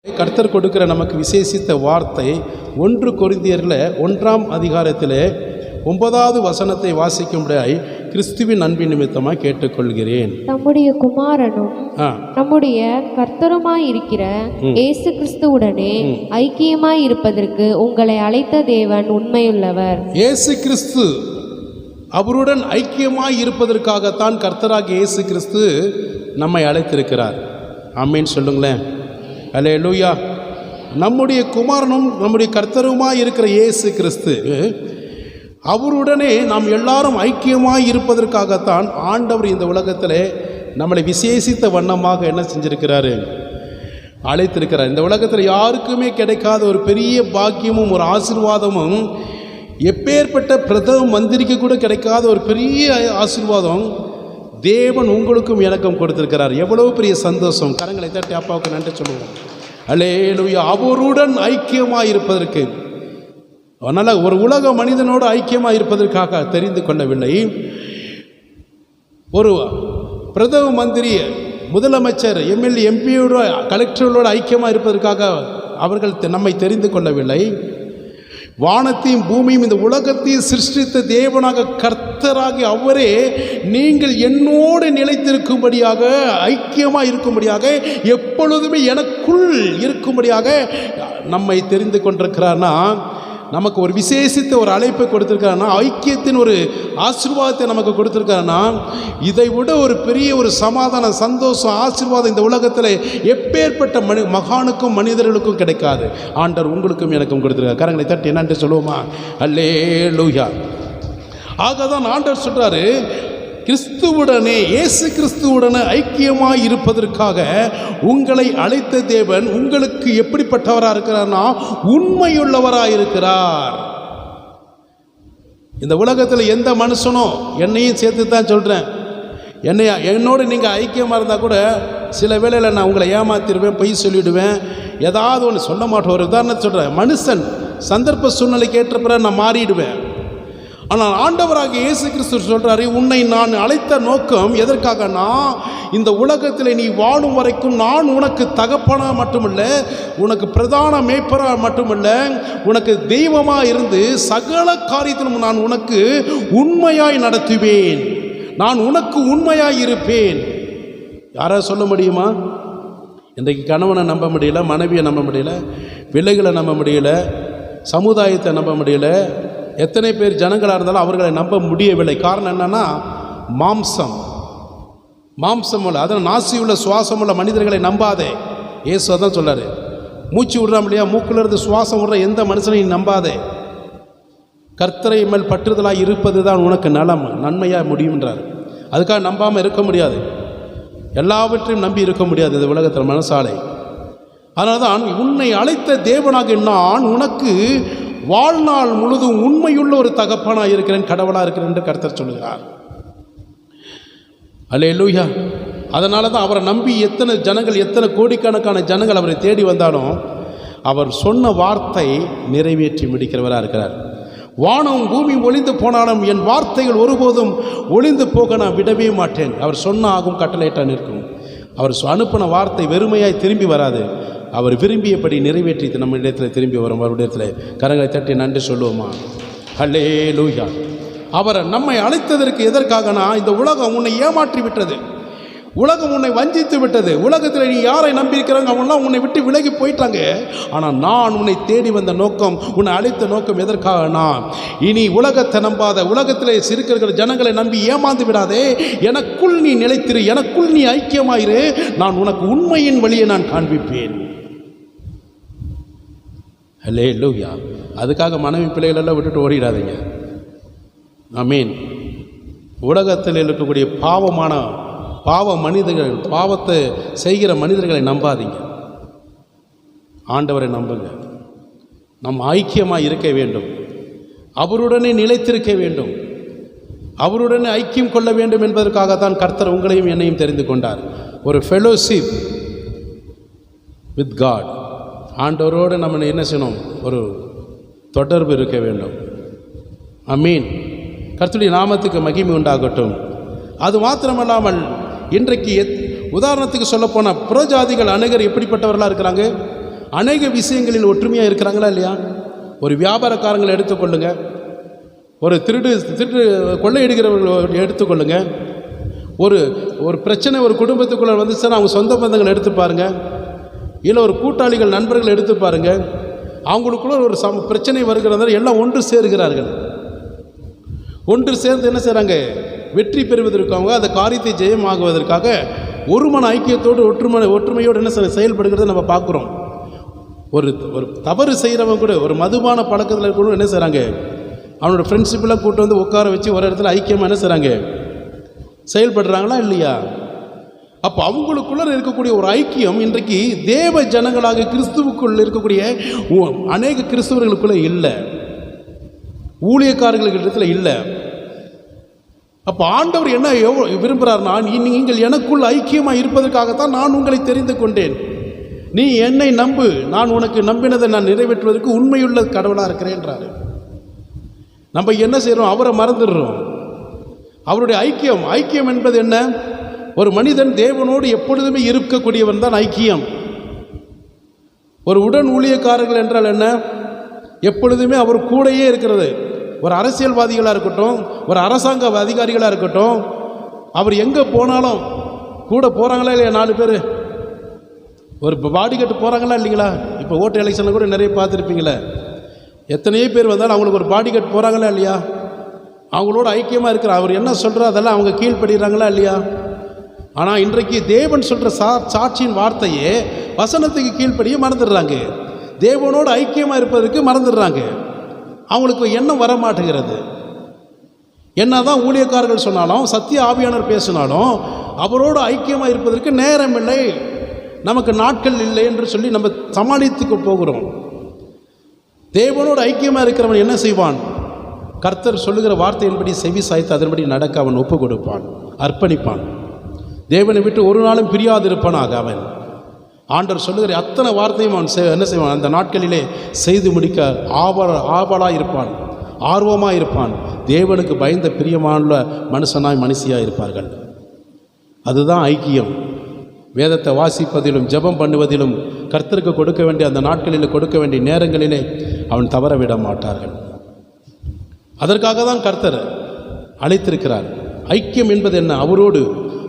கர்த்தர் கொடுக்கிற நமக்கு விசேஷித்த வார்த்தை 1 கொரிந்தியரில் 1ஆம் அதிகாரத்தில் 9வது வசனத்தை வாசிக்கும்படியாய் கிறிஸ்துவின் அன்பின் நிமித்தமாக கேட்டுக்கொள்கிறேன். நம்முடைய குமாரனும் நம்முடைய கர்த்தருமாய் இருக்கிற இயேசு கிறிஸ்துவுடனே ஐக்கியமாய் இருப்பதற்கு உங்களை அழைத்த தேவன் உண்மையுள்ளவர். இயேசு கிறிஸ்து அவருடன் ஐக்கியமாய் இருப்பதற்காகத்தான் கர்த்தராகிய இயேசு கிறிஸ்து நம்மை அழைத்திருக்கிறார். ஆமென் சொல்லுங்களேன். அல்லேலூயா. நம்முடைய குமாரனும் நம்முடைய கர்த்தருமாய் இருக்கிற இயேசு கிறிஸ்து அவருடனே நாம் எல்லாரும் ஐக்கியமாய் இருப்பதற்காகத்தான் ஆண்டவர் இந்த உலகத்தில் நம்மளை விசேஷித்த வண்ணமாக என்ன செஞ்சிருக்கிறாரு, அழைத்திருக்கிறார். இந்த உலகத்தில் யாருக்குமே கிடைக்காத ஒரு பெரிய பாக்கியமும் ஒரு ஆசீர்வாதமும், எப்பேற்பட்ட பிரதம மந்திரிக்கு கூட கிடைக்காத ஒரு பெரிய ஆசீர்வாதம் தேவன் உங்களுக்கும் எனக்கும் கொடுத்திருக்கிறார். எவ்வளவு பெரிய சந்தோஷம். கரங்களை தட்டி அப்பாவுக்கு நன்றி சொல்லுவோம். அல்லேலூயா. அவருடன் ஐக்கியமாக இருப்பதற்கு, அதனால் ஒரு உலக மனிதனோடு ஐக்கியமாக இருப்பதற்காக தெரிந்து கொள்ளவில்லை. ஒரு பிரதம மந்திரி, முதலமைச்சர், எம்எல்ஏ, எம்பியோட, கலெக்டர்களோடு ஐக்கியமாக இருப்பதற்காக அவர்கள் நம்மை தெரிந்து கொள்ளவில்லை. வானத்தையும் பூமியும் இந்த உலகத்தையும் சிருஷ்டித்த தேவனாக கர்த்தராகி அவரே நீங்கள் என்னோடு நிலைத்திருக்கும்படியாக, ஐக்கியமாக இருக்கும்படியாக, எப்பொழுதுமே எனக்குள் இருக்கும்படியாக நம்மை தெரிந்து கொண்டிருக்கிறார்னா, நமக்கு ஒரு விசேஷித்த ஒரு அழைப்பை கொடுத்துருக்காருன்னா, ஐக்கியத்தின் ஒரு ஆசீர்வாதத்தை நமக்கு கொடுத்துருக்காருன்னா, இதை விட ஒரு பெரிய ஒரு சமாதானம், சந்தோஷம், ஆசீர்வாதம் இந்த உலகத்தில் எப்பேற்பட்ட மகானுக்கும் மனிதர்களுக்கும் கிடைக்காது. ஆண்டவர் உங்களுக்கும் எனக்கும் கொடுத்துருக்காரு. கரங்களை தட்டி என்னன்னு சொல்லுவோமா? அல்லேலூயா. ஆகதான் ஆண்டவர் சொல்றாரு, கிறிஸ்துவுடனே, இயேசு கிறிஸ்துவுடனே ஐக்கியமாய் இருப்பதற்காக உங்களை அழைத்த தேவன் உங்களுக்கு எப்படிப்பட்டவராக இருக்கிறார்னா, உண்மையுள்ளவராக இருக்கிறார். இந்த உலகத்தில் எந்த மனுஷனும், என்னையும் சேர்த்து தான் சொல்கிறேன், என்னோடு நீங்கள் ஐக்கியமாக இருந்தால் கூட சில வேளையில் நான் உங்களை ஏமாத்திடுவேன், பொய் சொல்லிவிடுவேன், ஏதாவது ஒன்று சொல்ல மாட்டேன். ஒரு உதாரணத்தை சொல்கிறேன். மனுஷன் சந்தர்ப்ப சூழ்நிலைக்கு ஏற்ற பிறகு நான் மாறிடுவேன். ஆனால் ஆண்டவராக இயேசு கிறிஸ்து சொல்கிறாரு, உன்னை நான் அழைத்த நோக்கம் எதற்காகனா, இந்த உலகத்தில் நீ வாழும் வரைக்கும் நான் உனக்கு தகப்பனா மட்டுமல்ல, உனக்கு பிரதான மேய்ப்பராக மட்டுமல்ல, உனக்கு தெய்வமாக இருந்து சகல காரியத்திலும் நான் உனக்கு உண்மையாய் நடத்துவேன், நான் உனக்கு உண்மையாய் இருப்பேன். யாராவது சொல்ல முடியுமா? இன்றைக்கு கணவனை நம்ப முடியல, மனைவியை நம்ப முடியல, பிள்ளைகளை நம்ப முடியல, சமுதாயத்தை நம்ப முடியல. எத்தனை பேர் ஜனங்களாக இருந்தாலும் அவர்களை நம்ப முடியவில்லை. காரணம் என்னன்னா, மாம்சம் உள்ள, அதான் நாசியுள்ள சுவாசம் உள்ள மனிதர்களை நம்பாதே. இயேசு அதான் சொல்றாரு. மூச்சு விடுறான் இல்லையா, மூக்கிலிருந்து சுவாசம் விடுற எந்த மனுஷனையும் நம்பாதே. கர்த்தரை மேல் பற்றுதலாக இருப்பது தான் உனக்கு நன்மையாக முடியும்ன்றார். அதுக்காக நம்பாமல் இருக்க முடியாது, எல்லாவற்றையும் நம்பி இருக்க முடியாது இந்த உலகத்தில் மனசாலை. அதனால தான் உன்னை அழைத்த தேவனாக நான் உனக்கு வாழ்நாள் முழுதும் உண்மையுள்ள ஒரு தகப்பனாக இருக்கிறேன், கடவுளாக இருக்கிறேன் என்று கர்த்தர் சொல்லுகிறார். அல்லேலூயா. அதனால தான் அவரை நம்பி எத்தனை ஜனங்கள், எத்தனை கோடிக்கணக்கான ஜனங்கள் அவரை தேடி வந்தாலும் அவர் சொன்ன வார்த்தை நிறைவேற்றி முடிக்கிறவராக இருக்கிறார். வானம் பூமி ஒளிந்து போனாலும் என் வார்த்தைகள் ஒருபோதும் ஒளிந்து போக நான் விடவே மாட்டேன். அவர் சொன்ன ஆகும், கட்டளையிட்ட நிற்கும். அவர் அனுப்பின வார்த்தை வெறுமையாய் திரும்பி வராது. அவர் விரும்பியபடி நிறைவேற்றி நம்ம இடத்துல திரும்பி வரும். அவருடைய இடத்துல கரங்களை தட்டி நன்றி சொல்லுவோமா? அல்லேலூயா. அவர் நம்மை அழைத்ததற்கு எதற்காகனா, இந்த உலகம் உன்னை ஏமாற்றி விட்டது, உலகம் உன்னை வஞ்சித்து விட்டது. உலகத்தில் நீ யாரை நம்பியிருக்கிறாங்க அவங்களாம் உன்னை விட்டு விலகி போயிட்டாங்க. ஆனால் நான் உன்னை தேடி வந்த நோக்கம், உன்னை அழைத்த நோக்கம் எதற்காகனா, இனி உலகத்தை நம்பாத, உலகத்தில் இருக்கிற ஜனங்களை நம்பி ஏமாந்து விடாதே, எனக்குள் நீ நிலைத்திரு, எனக்குள் நீ ஐக்கியமாயிரு, நான் உனக்கு உண்மையின் வழியை நான் காண்பிப்பேன். அல்லேலூயா. அதுக்காக மனைவி பிள்ளைகளெல்லாம் விட்டுட்டு ஓடிடாதீங்க. ஆமீன். உலகத்தில் இருக்கக்கூடிய பாவ மனிதர்கள், பாவத்தை செய்கிற மனிதர்களை நம்பாதீங்க, ஆண்டவரை நம்புங்க. நம் ஐக்கியமாக இருக்க வேண்டும், அவருடனே நிலைத்திருக்க வேண்டும், அவருடனே ஐக்கியம் கொள்ள வேண்டும் என்பதற்காகத்தான் கர்த்தர் உங்களையும் என்னையும் தெரிந்து கொண்டார். ஒரு ஃபெலோஷிப் வித் காட். ஆண்டவரோடு நம்ம என்ன செய்யணும்? ஒரு தொடர்பு இருக்க வேண்டும். ஆமீன். கர்த்தருடைய நாமத்துக்கு மகிமை உண்டாகட்டும். அது மாத்திரமல்லாமல் இன்றைக்கு உதாரணத்துக்கு சொல்லப்போனால் புறஜாதிகள் அநேகர் எப்படிப்பட்டவர்களாக இருக்கிறாங்க? அநேக விஷயங்களில் ஒற்றுமையாக இருக்கிறாங்களா இல்லையா? ஒரு வியாபாரக்காரங்களை எடுத்துக்கொள்ளுங்க, ஒரு திருடு கொள்ளையிடுகிறவர்கள் எடுத்துக்கொள்ளுங்க, ஒரு பிரச்சனை ஒரு குடும்பத்துக்குள்ளே வந்துச்சுன்னா அவங்க சொந்த பந்தங்களை எடுத்து பாருங்க, இல்லை ஒரு கூட்டாளிகள் நண்பர்கள் எடுத்து பாருங்க, அவங்களுக்குள்ள ஒரு பிரச்சனை வருகிறதால எல்லாம் ஒன்று சேருகிறார்கள். ஒன்று சேர்ந்து என்ன செய்கிறாங்க? வெற்றி பெறுவதற்காக, அந்த காரியத்தை ஜெயமாகுவதற்காக ஒரு மன ஐக்கியத்தோடு ஒற்றுமையோடு என்ன செயல்படுகிறத நம்ம பார்க்குறோம். ஒரு தவறு செய்கிறவங்க கூட, ஒரு மதுபான பழக்கத்தில் கூட என்ன செய்கிறாங்க? அவனோட ஃப்ரெண்ட்ஷிப்பெல்லாம் கூட்டு வந்து உட்கார வச்சு ஒரு இடத்துல ஐக்கியமாக என்ன செய்கிறாங்க? செயல்படுறாங்களா இல்லையா? அப்போ அவங்களுக்குள்ள இருக்கக்கூடிய ஒரு ஐக்கியம் இன்றைக்கு தேவ ஜனங்களாக கிறிஸ்துவுக்குள் இருக்கக்கூடிய அநேக கிறிஸ்தவர்களுக்குள்ள இல்லை, ஊழியக்காரர்களுக்கு இல்லை. அப்போ ஆண்டவர் என்ன விரும்புகிறார்னா, நீங்கள் எனக்குள் ஐக்கியமாக இருப்பதற்காகத்தான் நான் உங்களை தெரிந்து கொண்டேன். நீ என்னை நம்பு, நான் உனக்கு நம்பினதை நான் நிறைவேற்றுவதற்கு உண்மையுள்ள கடவுளாக இருக்கிறேன்றாரு. நம்ம என்ன செய்கிறோம்? அவரை மறந்துடுறோம். அவருடைய ஐக்கியம் என்பது என்ன? ஒரு மனிதன் தேவனோடு எப்பொழுதுமே இருக்கக்கூடியவன் தான் ஐக்கியம். ஒரு உடன் ஊழியக்காரர்கள் என்றால் என்ன? எப்பொழுதுமே அவர் கூடையே இருக்கிறது. ஒரு அரசியல்வாதிகளாக இருக்கட்டும், ஒரு அரசாங்க அதிகாரிகளாக இருக்கட்டும், அவர் எங்கே போனாலும் கூட போகிறாங்களா இல்லையா? 4 பேர் ஒரு பாடி கட்டு போகிறாங்களா இல்லைங்களா? இப்போ ஓட்டு எலெக்ஷனில் கூட நிறைய பார்த்துருப்பீங்களே, எத்தனையோ பேர் வந்தாலும் அவங்களுக்கு ஒரு பாடி கட் போகிறாங்களா இல்லையா? அவங்களோட ஐக்கியமாக இருக்கிற அவர் என்ன சொல்கிறோ அதெல்லாம் அவங்க கீழ்ப்படுகிறாங்களா இல்லையா? ஆனால் இன்றைக்கு தேவன் சொல்கிற சாட்சியின் வார்த்தையே வசனத்துக்கு கீழ்ப்படியே மறந்துடுறாங்க. தேவனோடு ஐக்கியமாக இருப்பதற்கு மறந்துடுறாங்க. அவங்களுக்கு எண்ணம் வர மாட்டேங்கிறது. என்ன தான் ஊழியக்காரர்கள் சொன்னாலும், சத்திய ஆவியானவர் பேசினாலும், அவரோடு ஐக்கியமாக இருப்பதற்கு நேரம் இல்லை, நமக்கு நாட்கள் இல்லை என்று சொல்லி நம்ம சமாளித்துக்கு போகிறோம். தேவனோடு ஐக்கியமாக இருக்கிறவன் என்ன செய்வான்? கர்த்தர் சொல்லுகிற வார்த்தையின்படி செவி சாய்த்து அதன்படி நடக்க அவன் ஒப்பு கொடுப்பான், அர்ப்பணிப்பான். தேவனை விட்டு ஒரு நாளும் பிரியாதிருப்பானாக அவன். ஆண்டவர் சொல்லுகிற அத்தனை வார்த்தையும் அவன் என்ன செய்வான்? அந்த நாட்களிலே செய்து முடிக்க ஆவலாக இருப்பான், ஆர்வமாக இருப்பான். தேவனுக்கு பயந்த பிரியமான மனுஷியாக இருப்பார்கள். அதுதான் ஐக்கியம். வேதத்தை வாசிப்பதிலும் ஜெபம் பண்ணுவதிலும் கர்த்தருக்கு கொடுக்க வேண்டிய அந்த நாட்களில் கொடுக்க வேண்டிய நேரங்களிலே அவன் தவற விட மாட்டார்கள். அதற்காக தான் கர்த்தர் அழைத்திருக்கிறார். ஐக்கியம் என்பது என்ன? அவரோடு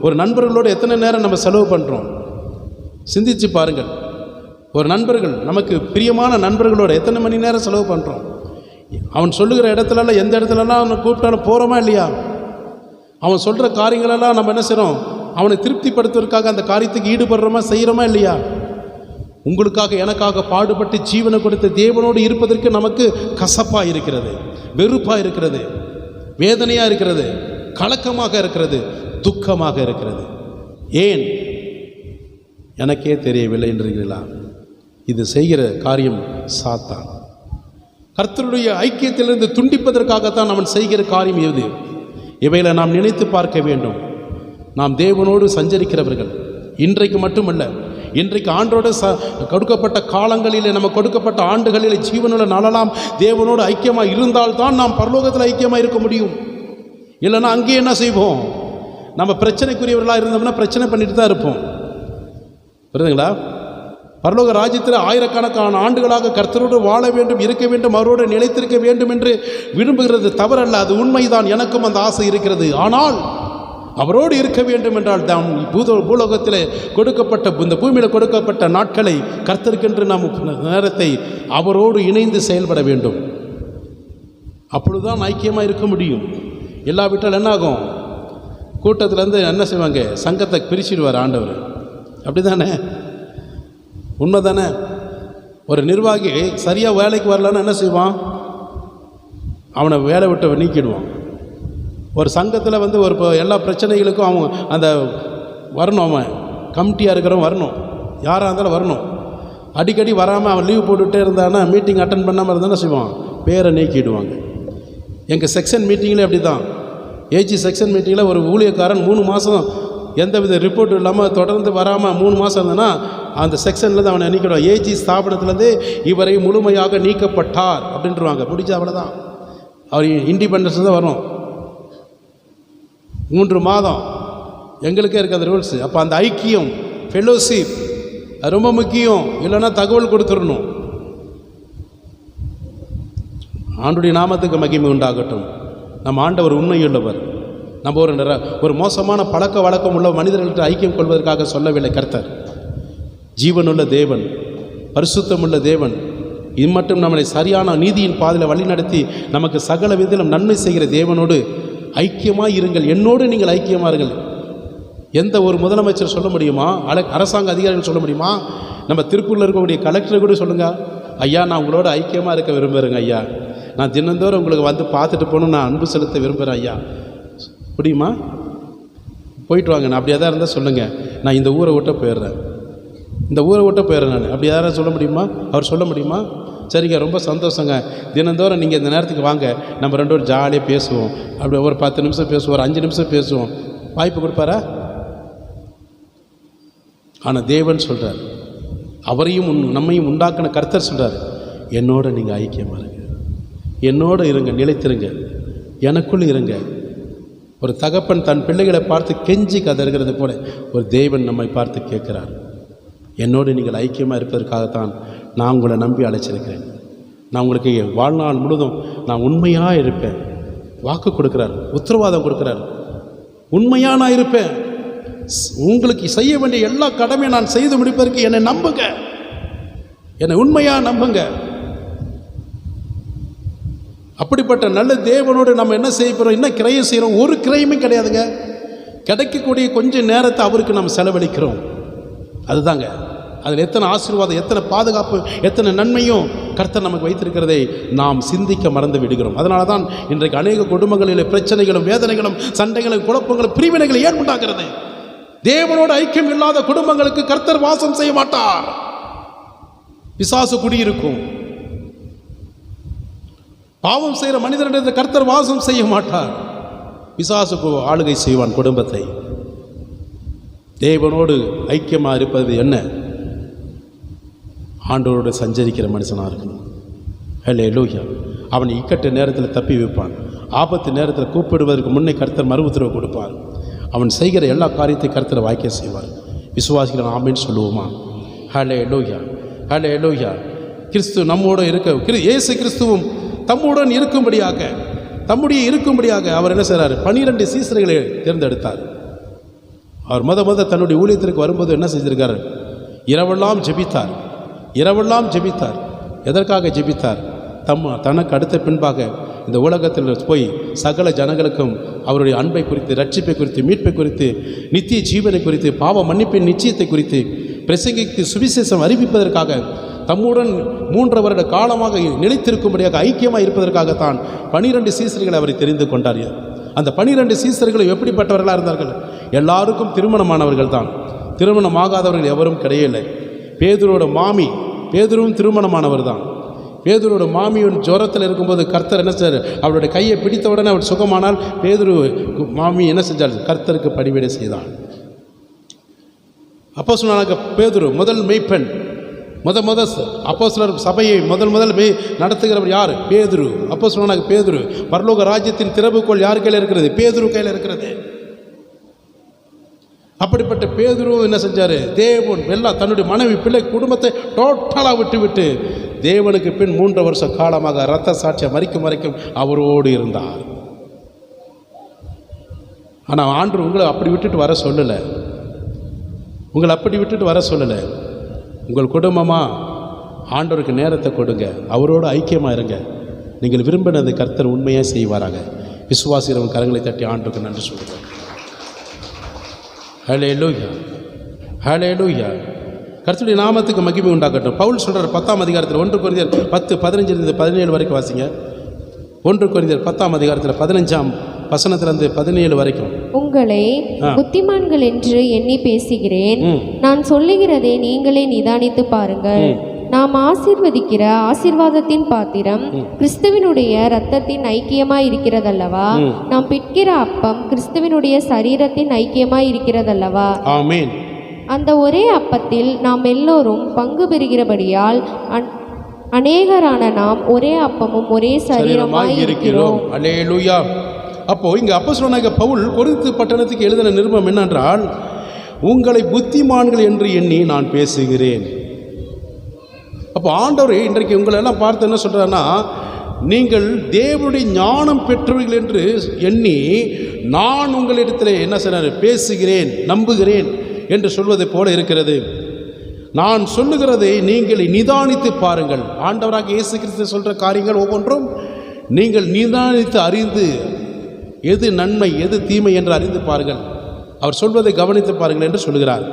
ஒரு நண்பர்களோடு எத்தனை நேரம் நம்ம செலவு பண்ணுறோம்? சிந்திச்சு பாருங்கள். ஒரு நண்பர்கள், நமக்கு பிரியமான நண்பர்களோடு எத்தனை மணி நேரம் செலவு பண்ணுறோம்? அவன் சொல்லுகிற இடத்துலலாம், எந்த இடத்துலலாம் அவனை கூப்பிட்டாலும் போகிறோமா இல்லையா? அவன் சொல்கிற காரியங்களெல்லாம் நம்ம என்ன செய்கிறோம்? அவனை திருப்திப்படுத்துவதற்காக அந்த காரியத்துக்கு ஈடுபடுறோமா, செய்கிறோமா இல்லையா? உங்களுக்காக எனக்காக பாடுபட்டு ஜீவனை கொடுத்த தேவனோடு இருப்பதற்கு நமக்கு கசப்பாக இருக்கிறது, வெறுப்பாக இருக்கிறது, வேதனையாக இருக்கிறது, கலக்கமாக இருக்கிறது, துக்கமாக இருக்கிறது. ஏன்? எனக்கே தெரியவில்லை என்றீர்களா? இது செய்கிற காரியம் சாத்தான். கர்த்தருடைய ஐக்கியத்திலிருந்து துண்டிப்பதற்காகத்தான் அவன் செய்கிற காரியம் எது? இவைகளை நாம் நினைத்து பார்க்க வேண்டும். நாம் தேவனோடு சஞ்சரிக்கிறவர்கள். இன்றைக்கு மட்டுமல்ல, இன்றைக்கு ஆண்டோடு கொடுக்கப்பட்ட காலங்களிலே, நம்ம கொடுக்கப்பட்ட ஆண்டுகளிலே ஜீவனுள்ள நாளெல்லாம் தேவனோடு ஐக்கியமாக இருந்தால்தான் நாம் பரலோகத்தில் ஐக்கியமாக இருக்க முடியும். இல்லைன்னா அங்கேயே என்ன செய்வோம்? நம்ம பிரச்சனைக்குரியவர்களாக இருந்தோம்னா பிரச்சனை பண்ணிட்டு தான் இருப்போம். புரியுதுங்களா? பரலோக ராஜ்யத்தில் ஆயிரக்கணக்கான ஆண்டுகளாக கர்த்தரோடு வாழ வேண்டும், இருக்க வேண்டும், அவரோடு நிலைத்திருக்க வேண்டும் என்று விரும்புகிறது தவறல்ல, அது உண்மைதான். எனக்கும் அந்த ஆசை இருக்கிறது. ஆனால் அவரோடு இருக்க வேண்டும் என்றால் தான் பூலோகத்தில் கொடுக்கப்பட்ட, இந்த பூமியில் கொடுக்கப்பட்ட நாட்களை கர்த்தருக்கென்று நாம் நேரத்தை அவரோடு இணைந்து செயல்பட வேண்டும். அப்பொழுதுதான் ஐக்கியமாக இருக்க முடியும். இல்லாவிட்டால் என்னாகும்? கூட்டத்திலேருந்து என்ன செய்வாங்க? சங்கத்தை பிரிச்சிடுவார் ஆண்டவர். அப்படி தானே? உண்மை தானே? ஒரு நிர்வாகி சரியாக வேலைக்கு வரலன்னு என்ன செய்வான்? அவனை வேலை விட்டு நீக்கிடுவான். ஒரு சங்கத்தில் ஒரு எல்லா பிரச்சனைகளுக்கும் அவன் அந்த வரணும், அவன் கமிட்டியாக இருக்கிறவன் வரணும், யாராக இருந்தாலும் வரணும். அடிக்கடி வராமல் அவன் லீவ் போட்டுகிட்டே இருந்தான்னா, மீட்டிங் அட்டன் பண்ணாமல் இருந்தால் செய்வான், பேரை நீக்கிடுவாங்க. எங்கள் செக்ஷன் மீட்டிங்கில் அப்படி தான். ஏஜி செக்ஷன் மீட்டிங்கில் ஒரு ஊழியக்காரன் 3 மாதம் எந்தவித ரிப்போர்ட் இல்லாமல் தொடர்ந்து வராமல் 3 மாதம் இருந்ததுன்னா அந்த செக்ஷன்லேருந்து அவனை நீக்கிடுவான். ஏஜி ஸ்தாபனத்துலேருந்து இவரை முழுமையாக நீக்கப்பட்டார் அப்படின்ட்டுருவாங்க. முடிஞ்சு அவ்வளோதான். அவர் இண்டிபெண்டன்ஸ் தான் வரும். 3 மாதம் எங்களுக்கே இருக்காது ரூல்ஸு. அப்போ அந்த ஐக்கியம், ஃபெலோஷிப், அது ரொம்ப முக்கியம். இல்லைன்னா தகவல் கொடுத்துடணும். ஆண்டுடைய நாமத்துக்கு மகிமை உண்டாகட்டும். நம்ம ஆண்டவர் உண்மையுள்ளவர். நம்ம ஒரு மோசமான பழக்க வழக்கம் உள்ள மனிதர்கள்ட்ட ஐக்கியம் கொள்வதற்காக சொல்லவில்லை. கர்த்தர் ஜீவனுள்ள தேவன், பரிசுத்தமுள்ள தேவன். இது மட்டும் நம்மளை சரியான நீதியின் பாதையில் வழிநடத்தி நமக்கு சகல விதத்திலும் நன்மை செய்கிற தேவனோடு ஐக்கியமாக இருங்கள். என்னோடு நீங்கள் ஐக்கியமாக இருங்கள். எந்த ஒரு முதலமைச்சர் சொல்ல முடியுமா? அரசாங்க அதிகாரிகள் சொல்ல முடியுமா? நம்ம திருப்பூரில் இருக்கக்கூடிய கலெக்டர் கூட சொல்லுங்கள், ஐயா நான் உங்களோட ஐக்கியமாக இருக்க விரும்புகிறேங்க ஐயா, நான் தினந்தோறும் உங்களுக்கு வந்து பார்த்துட்டு போகணும், நான் அன்பு செலுத்த விரும்புகிறேன் ஐயா. முடியுமா? போயிட்டு வாங்க. நான் அப்படியே தான் இருந்தால் சொல்லுங்கள், நான் இந்த ஊரை விட்டு போயிடுறேன், இந்த ஊரை விட்டு போயிடுறேன் நான். அப்படி யாராவது சொல்ல முடியுமா? அவர் சொல்ல முடியுமா? சரிங்க, ரொம்ப சந்தோஷங்க, தினந்தோறும் நீங்கள் இந்த நேரத்துக்கு வாங்க, நம்ம ரெண்டு பேரும் ஜாலியாக பேசுவோம். அப்படி ஒரு 10 நிமிஷம் பேசுவோம், ஒரு 5 நிமிஷம் பேசுவோம். வாய்ப்பு கொடுப்பாரா? ஆனால் தேவன் சொல்கிறார், அவரையும் நம்மையும் உண்டாக்கின கர்த்தர் சொல்கிறார், என்னோட நீங்கள் ஐக்கியமாக இருங்க, என்னோட இருங்க, நிலைத்திருங்க, எனக்குள் இருங்க. ஒரு தகப்பன் தன் பிள்ளைகளை பார்த்து கெஞ்சி கதறுகிறது போல ஒரு தேவன் நம்மை பார்த்து கேட்குறார், என்னோடு நீங்கள் ஐக்கியமாக இருப்பதற்காகத்தான் நான் உங்களை நம்பி அழைச்சிருக்கிறேன். நான் உங்களுக்கு வாழ்நாள் முழுதும் நான் உண்மையாக இருப்பேன். வாக்கு கொடுக்குறார், உத்தரவாதம் கொடுக்குறார். உண்மையாக நான் இருப்பேன். உங்களுக்கு செய்ய வேண்டிய எல்லா கடமையும் நான் செய்து முடிப்பதற்கு என்னை நம்புங்க, என்னை உண்மையாக நம்புங்க. அப்படிப்பட்ட நல்ல தேவனோடு நம்ம என்ன செய்ய போகிறோம், என்ன கிரையம் செய்கிறோம்? ஒரு கிரையுமே கிடையாதுங்க. கிடைக்கக்கூடிய கொஞ்சம் நேரத்தை அவருக்கு நம்ம செலவழிக்கிறோம். அதுதாங்க அதில் எத்தனை ஆசீர்வாதம், எத்தனை பாதுகாப்பு, எத்தனை நன்மையும் கர்த்தர் நமக்கு வைத்திருக்கிறதை நாம் சிந்திக்க மறந்து விடுகிறோம். அதனால தான் இன்றைக்கு அநேக குடும்பங்களில் பிரச்சனைகளும் வேதனைகளும் சண்டைகளும் குழப்பங்களும் பிரிவினைகளும் ஏன் உண்டாகிறது? தேவனோடு ஐக்கியம் இல்லாத குடும்பங்களுக்கு கர்த்தர் வாசம் செய்ய மாட்டார். பிசாசு குடியிருக்கும். பாவம் செய்கிற மனிதனிடத்தில் கர்த்தர் வாசம் செய்ய மாட்டார். பிசாசுக்கு ஆளுகை செய்வான் குடும்பத்தை. தேவனோடு ஐக்கியமாக இருப்பது என்ன? ஆண்டவரோடு சஞ்சரிக்கிற மனுஷனாக இருக்கணும். ஹல்லேலூயா. அவன் இக்கட்டு நேரத்தில் தப்பி வைப்பான். ஆபத்து நேரத்தில் கூப்பிடுவதற்கு முன்னே கர்த்தர் மறு உத்தரவு கொடுப்பார். அவன் செய்கிற எல்லா காரியத்தையும் கர்த்தர் வாய்க்க செய்வார். விசுவாசிகள் ஆமென் சொல்லுவோமா? ஹல்லேலூயா, ஹல்லேலூயா. கிறிஸ்து நம்மோடு இருக்க, இயேசு கிறிஸ்துவும் தம்முடன் இருக்கும்படியாக அவர் என்ன செய்கிறார்? 12 சீசர்களை தேர்ந்தெடுத்தார். அவர் முத தன்னுடைய ஊழியத்திற்கு வரும்போது என்ன செஞ்சிருக்கார்? இரவெல்லாம் ஜெபித்தார். எதற்காக ஜெபித்தார்? தனக்கு அடுத்த பின்பாக இந்த உலகத்தில் போய் சகல ஜனங்களுக்கும் அவருடைய அன்பை குறித்து, ரட்சிப்பை குறித்து, மீட்பை குறித்து, நித்திய ஜீவனை குறித்து, பாவ மன்னிப்பின் நிச்சயத்தை குறித்து பிரசங்கித்து சுவிசேஷம் அறிவிப்பதற்காக, தம்முடன் 3 வருட காலமாக நிலைத்திருக்கும்படியாக ஐக்கியமாக இருப்பதற்காகத்தான் 12 சீசர்களை அவர் தெரிந்து கொண்டார். அந்த 12 சீசர்களும் எப்படிப்பட்டவர்களாக இருந்தார்கள்? எல்லாருக்கும் திருமணமானவர்கள் தான். திருமணமாகாதவர்கள் எவரும் கிடையவில்லை. பேதுருவும் திருமணமானவர் தான். பேதுருவோட மாமியின் ஜுரத்தில் இருக்கும்போது கர்த்தர் என்ன செய்தார்? அவருடைய கையை பிடித்த உடனே அவர் சுகமானால் பேதுரு மாமி என்ன செஞ்சார்? கர்த்தருக்கு பணிவிடை செய்தார். அப்போஸ்தலனாகிய பேதுரு முதல் மெய்ப்பெண், அப்போஸ்தலர் சபையை முதல் நடத்துகிறவர் யார்? பேதுரு. அப்போஸ்தலனாகிய பேதுரு. பரலோக ராஜ்யத்தின் திறவுகோல் யார் கையில் இருக்கிறது? பேதுரு கையில் இருக்கிறது. அப்படிப்பட்ட பேதுரு என்ன செஞ்சார்? தேவன் எல்லாம் தன்னுடைய மனைவி, பிள்ளை, குடும்பத்தை டோட்டலாக விட்டு தேவனுக்கு பின் 3 வருஷ காலமாக இரத்த சாட்சியை மறிக்கும் அவரோடு இருந்தார். ஆனால் ஆண்டவர் உங்களை அப்படி விட்டுட்டு வர சொல்லலை. உங்கள் குடும்பமாக ஆண்டவருக்கு நேரத்தை கொடுங்க, அவரோடு ஐக்கியமாக இருங்க. நீங்கள் விரும்பினது கர்த்தர் உண்மையாக செய்வாராக. விசுவாசிக்கிறவங்க கரங்களை தட்டி ஆண்டவருக்கு நன்றி சொல்லுங்கள். ஹல்லேலூயா, ஹல்லேலூயா. கர்த்தருடைய நாமத்துக்கு மகிமை உண்டாகட்டும். பவுல் சொல்கிறார் 10ஆம் அதிகாரத்தில் 1 கொரிந்தியர் 10:15-17 வரைக்கும் வாசிங்க. 1 கொரிந்தியர் 10ஆம் அதிகாரத்தில் 15ஆம் வசனத்திலிருந்து 17 வரைக்கும். உங்களை புத்திமான்கள் என்று எண்ணி பேசுகிறேன். நான் சொல்லுகிறதை நீங்களே நிதானித்து பாருங்கள். நாம் ஆசீர்வதிக்கிற ஆசீர்வாதத்தின் பாத்திரம் கிறிஸ்துவினுடைய இரத்தத்தின் ஐக்கியமாய் இருக்கிறதல்லவா? நாம் பிட்கிற அப்பம் கிறிஸ்துவினுடைய சரீரத்தின் ஐக்கியமாய் இருக்கிறதல்லவா? ஆமென். அந்த ஒரே அப்பத்தில் நாம் எல்லோரும் பங்கு பெறுகிறபடியால் அநேகரான நாம் ஒரே அப்பமும் ஒரே சரீரமாய் இருக்கிறோம். அல்லேலூயா. அப்போ இங்க அப்போஸ்தலனாகிய பவுல் கொரிந்து பட்டணத்துக்கு எழுதின நிருபம் என்னென்றால், உங்களை புத்திமான்கள் என்று எண்ணி நான் பேசுகிறேன். அப்போ ஆண்டவர் இன்றைக்கு உங்களை எல்லாம் பார்த்து என்ன சொல்கிறாருன்னா, நீங்கள் தேவனுடைய ஞானம் பெற்றவர்கள் என்று எண்ணி நான் உங்களிடத்தில் என்ன செய்ய பேசுகிறேன், நம்புகிறேன் என்று சொல்வதை போல இருக்கிறது. நான் சொல்லுகிறதை நீங்கள் நிதானித்து பாருங்கள். ஆண்டவராக இயேசு கிறிஸ்து சொல்கிற காரியங்கள் ஒவ்வொன்றும் நீங்கள் நிதானித்து அறிந்து எது நன்மை எது தீமை என்று அறிந்து பாருங்கள், அவர் சொல்வதை கவனித்து பாருங்கள் என்று சொல்கிறார்.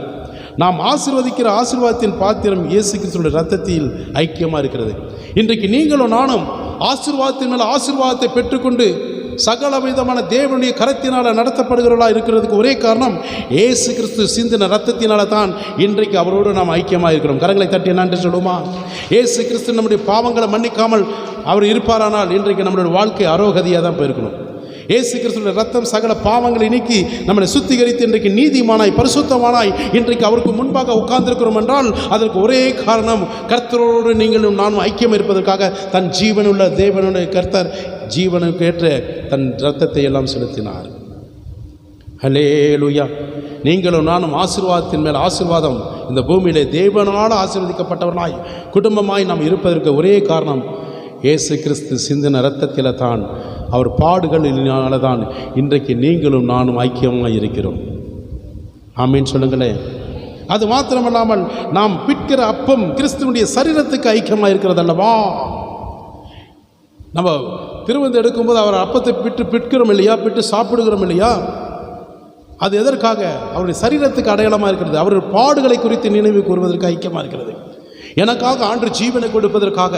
நாம் ஆசீர்வதிக்கிற ஆசீர்வாதத்தின் பாத்திரம் இயேசு கிறிஸ்துவின் இரத்தத்தில் ஐக்கியமாக இருக்கிறது. இன்றைக்கு நீங்களும் நானும் ஆசீர்வாதத்தின் மேல் ஆசீர்வாதத்தை பெற்றுக்கொண்டு சகல விதமான தேவனுடைய கரத்தினால் நடத்தப்படுகிறவர்களா இருக்கிறதுக்கு ஒரே காரணம் இயேசு கிறிஸ்து சிந்தின ரத்தத்தினால தான் இன்றைக்கு அவரோடு நாம் ஐக்கியமாக இருக்கிறோம். கரங்களை தட்டி நன்றி சொல்லுமா? இயேசு கிறிஸ்து நம்முடைய பாவங்களை மன்னிக்காமல் அவர் இருப்பாரானால் இன்றைக்கு நம்மளுடைய வாழ்க்கை அரோகதியாக தான் போயிருக்கணும். இயேசு கிறிஸ்துவின் ரத்தம் சகல பாவங்களை நீக்கி நம்மளை சுத்திகரித்து இன்றைக்கு நீதிமானாய் பரிசுத்தமானாய் இன்றைக்கு அவருக்கு முன்பாக உட்கார்ந்திருக்கிறோம் என்றால் அதற்கு ஒரே காரணம் கர்த்தரோடு நீங்களும் நானும் ஐக்கியம் இருப்பதற்காக தன் ஜீவனுள்ள தேவனுடைய கர்த்தர் ஜீவனுக்கு ஏற்ற தன் இரத்தத்தை எல்லாம் செலுத்தினார். ஹல்லேலூயா! நீங்களும் நானும் ஆசீர்வாதத்தின் மேல் ஆசீர்வாதம் இந்த பூமியிலே தேவனால் ஆசீர்வதிக்கப்பட்டவர்களாய் குடும்பமாய் நாம் இருப்பதற்கு ஒரே காரணம் இயேசு கிறிஸ்து சிந்தின இரத்தத்தில் தான், அவர் பாடுகளினால தான் இன்றைக்கு நீங்களும் நானும் ஐக்கியமாக இருக்கிறோம். ஆமீன் சொல்லுங்களேன். அது மாத்திரமல்லாமல் நாம் பிற்கிற அப்பம் கிறிஸ்துவனுடைய சரீரத்துக்கு ஐக்கியமாக இருக்கிறது அல்லவா? நம்ம திருவந்து எடுக்கும்போது அவர் அப்பத்தை பிற்கிறோம் இல்லையா, பிட்டு சாப்பிடுகிறோம் இல்லையா? அது எதற்காக? அவருடைய சரீரத்துக்கு அடையாளமாக இருக்கிறது. அவருடைய பாடுகளை குறித்து நினைவு கூறுவதற்கு ஐக்கியமாக இருக்கிறது. எனக்காக ஆண்டு ஜீவனை கொடுப்பதற்காக,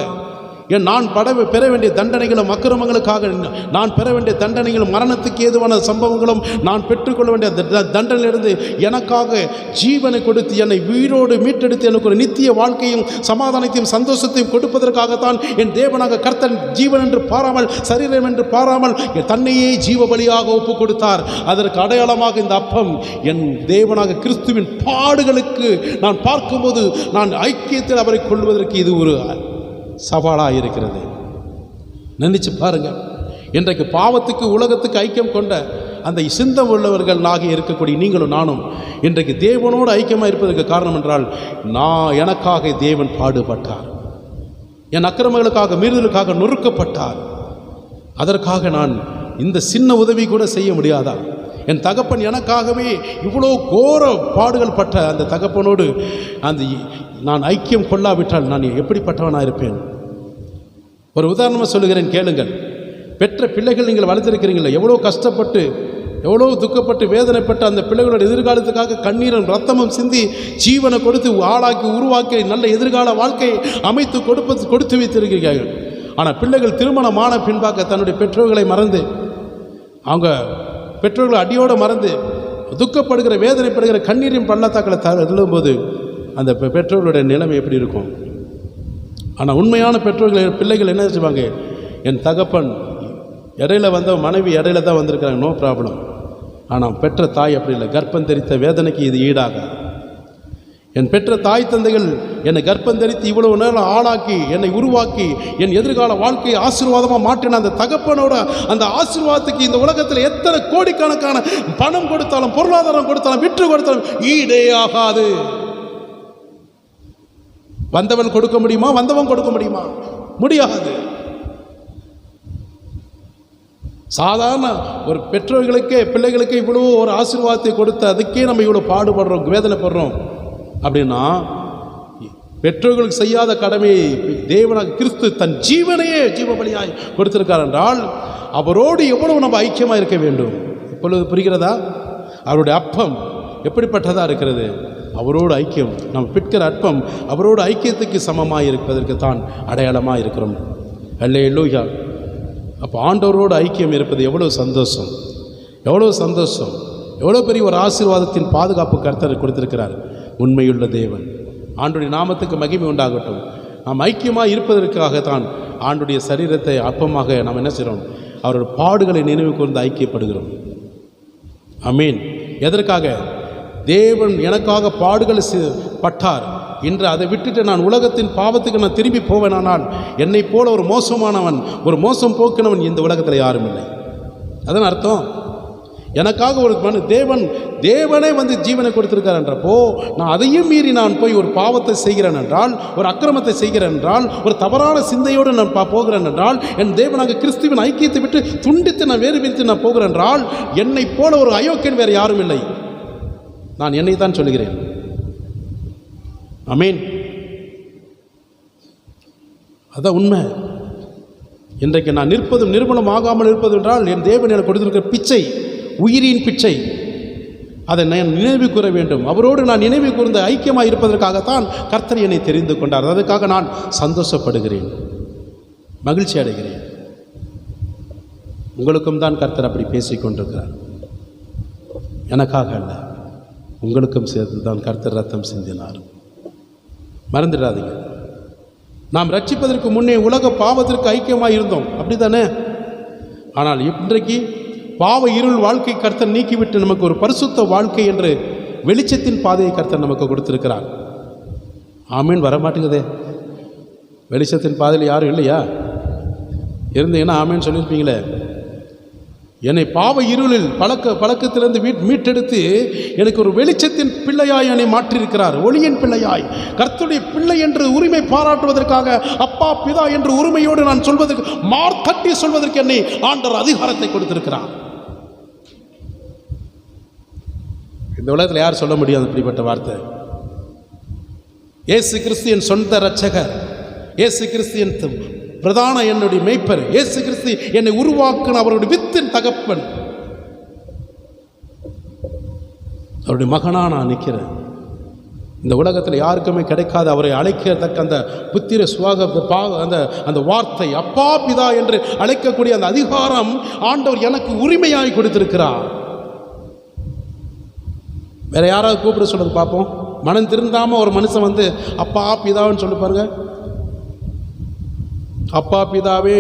நான் பெற வேண்டிய தண்டனைகளும் அக்கிரமங்களுக்காக நான் பெற வேண்டிய தண்டனைகளும் மரணத்துக்கு ஏதுவான சம்பவங்களும் நான் பெற்றுக்கொள்ள வேண்டிய தண்டனையிலிருந்து எனக்காக ஜீவனை கொடுத்து என்னை வீரோடு மீட்டெடுத்து எனக்கு ஒரு நித்திய வாழ்க்கையும் சமாதானத்தையும் சந்தோஷத்தையும் கொடுப்பதற்காகத்தான் என் தேவனாக கர்த்தன் ஜீவன் என்று பாராமல் சரீரம் என்று பாராமல் தன்னையே ஜீவ பலியாக ஒப்பு கொடுத்தார். அதற்கு அடையாளமாக இந்த அப்பம் என் தேவனாக கிறிஸ்துவின் பாடுகளுக்கு நான் பார்க்கும்போது நான் ஐக்கியத்தில் அவரை கொள்வதற்கு இது ஒரு சவாலாக இருக்கிறது. நினைச்சு பாருங்க. இன்றைக்கு பாவத்துக்கு உலகத்துக்கு ஐக்கியம் கொண்ட அந்த சிந்தம் உள்ளவர்கள் ஆகி இருக்கக்கூடிய நீங்களும் நானும் இன்றைக்கு தேவனோடு ஐக்கியமாக இருப்பதற்கு காரணம் என்றால் எனக்காக தேவன் பாடுபட்டார், என் அக்கிரமங்களுக்காக மீறுதலுக்காக நொறுக்கப்பட்டார். அதற்காக நான் இந்த சின்ன உதவி கூட செய்ய முடியாதா? என் தகப்பன் எனக்காகவே இவ்வளோ கோர பாடுகள் பட்ட அந்த தகப்பனோடு நான் ஐக்கியம் கொள்ளாவிட்டால் நான் எப்படிப்பட்டவனாக இருப்பேன்? ஒரு உதாரணமாக சொல்லுகிறேன், கேளுங்கள். பெற்ற பிள்ளைகள் நீங்கள் வளர்த்திருக்கிறீங்களா? எவ்வளோ கஷ்டப்பட்டு எவ்வளோ துக்கப்பட்டு வேதனைப்பட்டு அந்த பிள்ளைகளோட எதிர்காலத்துக்காக கண்ணீரும் ரத்தமும் சிந்தி ஜீவனை கொடுத்து ஆளாக்கி உருவாக்கி நல்ல எதிர்கால வாழ்க்கையை அமைத்து கொடுத்து வைத்திருக்கிறீர்கள். ஆனால் பிள்ளைகள் திருமணமான பின்பாக தன்னுடைய பெற்றோர்களை மறந்து, அவங்க பெற்றோர்களை அடியோடு மறந்து துக்கப்படுகிற வேதனைப்படுகிற கண்ணீரின் பள்ளத்தாக்களை தள்ளும்போது அந்த பெற்றோர்களுடைய நிலைமை எப்படி இருக்கும்? ஆனால் உண்மையான பெற்றோர்கள் பிள்ளைகள் என்ன செய்வாங்க? என் தகப்பன் இடையில வந்த மனைவி இடையில தான் வந்திருக்கிறாங்க, நோ ப்ராப்ளம். ஆனால் பெற்ற தாய் அப்படி இல்லை. கர்ப்பம் தரித்த வேதனைக்கு இது ஈடாக. என் பெற்ற தாய் தந்தைகள் என்னை கர்ப்பம் தரித்து இவ்வளவு நேரம் ஆளாக்கி என்னை உருவாக்கி என் எதிர்கால வாழ்க்கையை ஆசீர்வாதமாக மாற்றின அந்த தகப்பனோட அந்த ஆசீர்வாதத்துக்கு இந்த உலகத்தில் எத்தனை கோடிக்கணக்கான பணம் கொடுத்தாலும் பொருளாதாரம் கொடுத்தாலும் விற்று கொடுத்தாலும் ஈடே ஆகாது. வந்தவன் கொடுக்க முடியுமா? வந்தவன் கொடுக்க முடியுமா? முடியாது. சாதாரண ஒரு பெற்றோர்களுக்கே பிள்ளைகளுக்கு இவ்வளோ ஒரு ஆசீர்வாதத்தை கொடுத்து அதுக்கே நம்ம இவ்வளோ பாடுபடுறோம், வேதனைப்படுறோம் அப்படின்னா பெற்றோர்களுக்கு செய்யாத கடமையை தேவனாக கிறிஸ்து தன் ஜீவனையே ஜீவ பலியாய் கொடுத்திருக்கார் என்றால் அவரோடு எவ்வளவு நம்ம ஐக்கியமாக இருக்க வேண்டும். இப்பொழுது புரிகிறதா? அவருடைய அப்பம் எப்படிப்பட்டதாக இருக்கிறது? அவரோடு ஐக்கியம். நம்ம பிற்கிற அற்பம் அவரோடு ஐக்கியத்துக்கு சமமாக இருப்பதற்கு தான் அடையாளமாக இருக்கிறோம். அல்லேலூயா! அப்போ ஆண்டவரோடு ஐக்கியம் இருப்பது எவ்வளோ சந்தோஷம், எவ்வளோ சந்தோஷம், எவ்வளோ பெரிய ஒரு ஆசீர்வாதத்தின் பாதுகாப்பு கர்த்தர் கொடுத்திருக்கிறார். உண்மையுள்ள தேவன். ஆண்டுடைய நாமத்துக்கு மகிமை உண்டாகட்டும். நாம் ஐக்கியமாக இருப்பதற்காகத்தான் ஆண்டுடைய சரீரத்தை அப்பமாக நாம் என்ன செய்கிறோம்? அவருடைய பாடுகளை நினைவு கூர்ந்து ஐக்கியப்படுகிறோம். ஆமீன். எதற்காக? தேவன் எனக்காக பாடுகள் பட்டார். இன்று அதை விட்டுட்டு நான் உலகத்தின் பாவத்துக்கு நான் திரும்பி போவேனானால் என்னை போல ஒரு மோசமானவன், ஒரு மோசம் போக்கினவன் இந்த உலகத்தில் யாரும் இல்லை. அதன் அர்த்தம் எனக்காக ஒரு தேவனே வந்து ஜீவனை கொடுத்திருக்காருன்றப்போ நான் அதையும் மீறி நான் போய் ஒரு பாவத்தை செய்கிறேன் என்றால், ஒரு அக்கிரமத்தை செய்கிறேன் என்றால், ஒரு தவறான சிந்தையோடு நான் போகிறேன் என்றால், என் தேவனாக கிறிஸ்துவின் ஐக்கியத்தை விட்டு துண்டித்து நான் வேறு பிரித்து நான் போகிறேன் என்றால், என்னை போல ஒரு அயோக்கியன் வேறு யாரும் இல்லை. நான் என்னை தான் சொல்கிறேன். ஆமென். அதான் உண்மை. இன்றைக்கு நான் நிற்பதும் நிர்மூலம் ஆகாமல் இருப்பது என்றால் என் தேவன் எனக்கு கொடுத்திருக்கிற பிச்சை, உயிரின் பிச்சை. அதை நான் நினைவு கூற வேண்டும். அவரோடு நான் நினைவு கூர்ந்து ஐக்கியமாக இருப்பதற்காகத்தான் கர்த்தர் என்னை தெரிந்து கொண்டார். அதற்காக நான் சந்தோஷப்படுகிறேன், மகிழ்ச்சி அடைகிறேன். உங்களுக்கும் தான் கர்த்தர் அப்படி பேசிக் கொண்டிருக்கிறார். எனக்காக அல்ல, உங்களுக்கும் சேர்த்து தான் கர்த்தர் ரத்தம் சிந்தினார். மறந்துடாதீங்க. நாம் ரட்சிப்பதற்கு முன்னே உலக பாவத்திற்கு ஐக்கியமாக இருந்தோம், அப்படி தானே? ஆனால் இன்றைக்கு பாவ இருள் வாழ்க்கை கர்த்தர் நீக்கிவிட்டு நமக்கு ஒரு பரிசுத்த வாழ்க்கை என்று வெளிச்சத்தின் பாதையை கர்த்தர் நமக்கு கொடுத்திருக்கிறார். ஆமீன். வரமாட்டேங்குதே. வெளிச்சத்தின் பாதையில் யாரும் இல்லையா? இருந்தீங்கன்னா ஆமீன் சொல்லியிருப்பீங்களே. என்னை பாவ இருளில் பழக்கத்திலிருந்து மீட்டெடுத்து எனக்கு ஒரு வெளிச்சத்தின் பிள்ளையாய் என்னை மாற்றியிருக்கிறார். ஒளியின் பிள்ளையாய், கர்த்தருடைய பிள்ளை என்று உரிமை பாராட்டுவதற்காக, அப்பா பிதா என்று உரிமையோடு நான் சொல்வதற்கு, மார்த்தட்டி சொல்வதற்கு என்னை ஆண்டவர் அதிகாரத்தை கொடுத்திருக்கிறார். இந்த உலகத்தில் யார் சொல்ல முடியாது அப்படிப்பட்ட வார்த்தை? இயேசு கிறிஸ்து என் சொந்த இரட்சகர், இயேசு கிறிஸ்து என் பிரதான என்னுடைய மேய்ப்பர், இயேசு கிறிஸ்து என்னை உருவாக்கின அவருடைய வித்தின் தகப்பன், அவருடைய மகனா நான் நிற்கிறேன். இந்த உலகத்தில் யாருக்குமே கிடைக்காத அவரை அழைக்கத்தக்க அந்த புத்திர சுவாக அந்த வார்த்தை, அப்பா பிதா என்று அழைக்கக்கூடிய அந்த அதிகாரம் ஆண்டவர் எனக்கு உரிமையாய் கொடுத்திருக்கிறார். வேற யாராவது கூப்பிட சொல்லுங்க பார்ப்போம். மனம் திருந்தாமல் ஒரு மனுஷன் வந்து அப்பா பிதான்னு சொல்லி பாருங்க. அப்பா பிதாவே,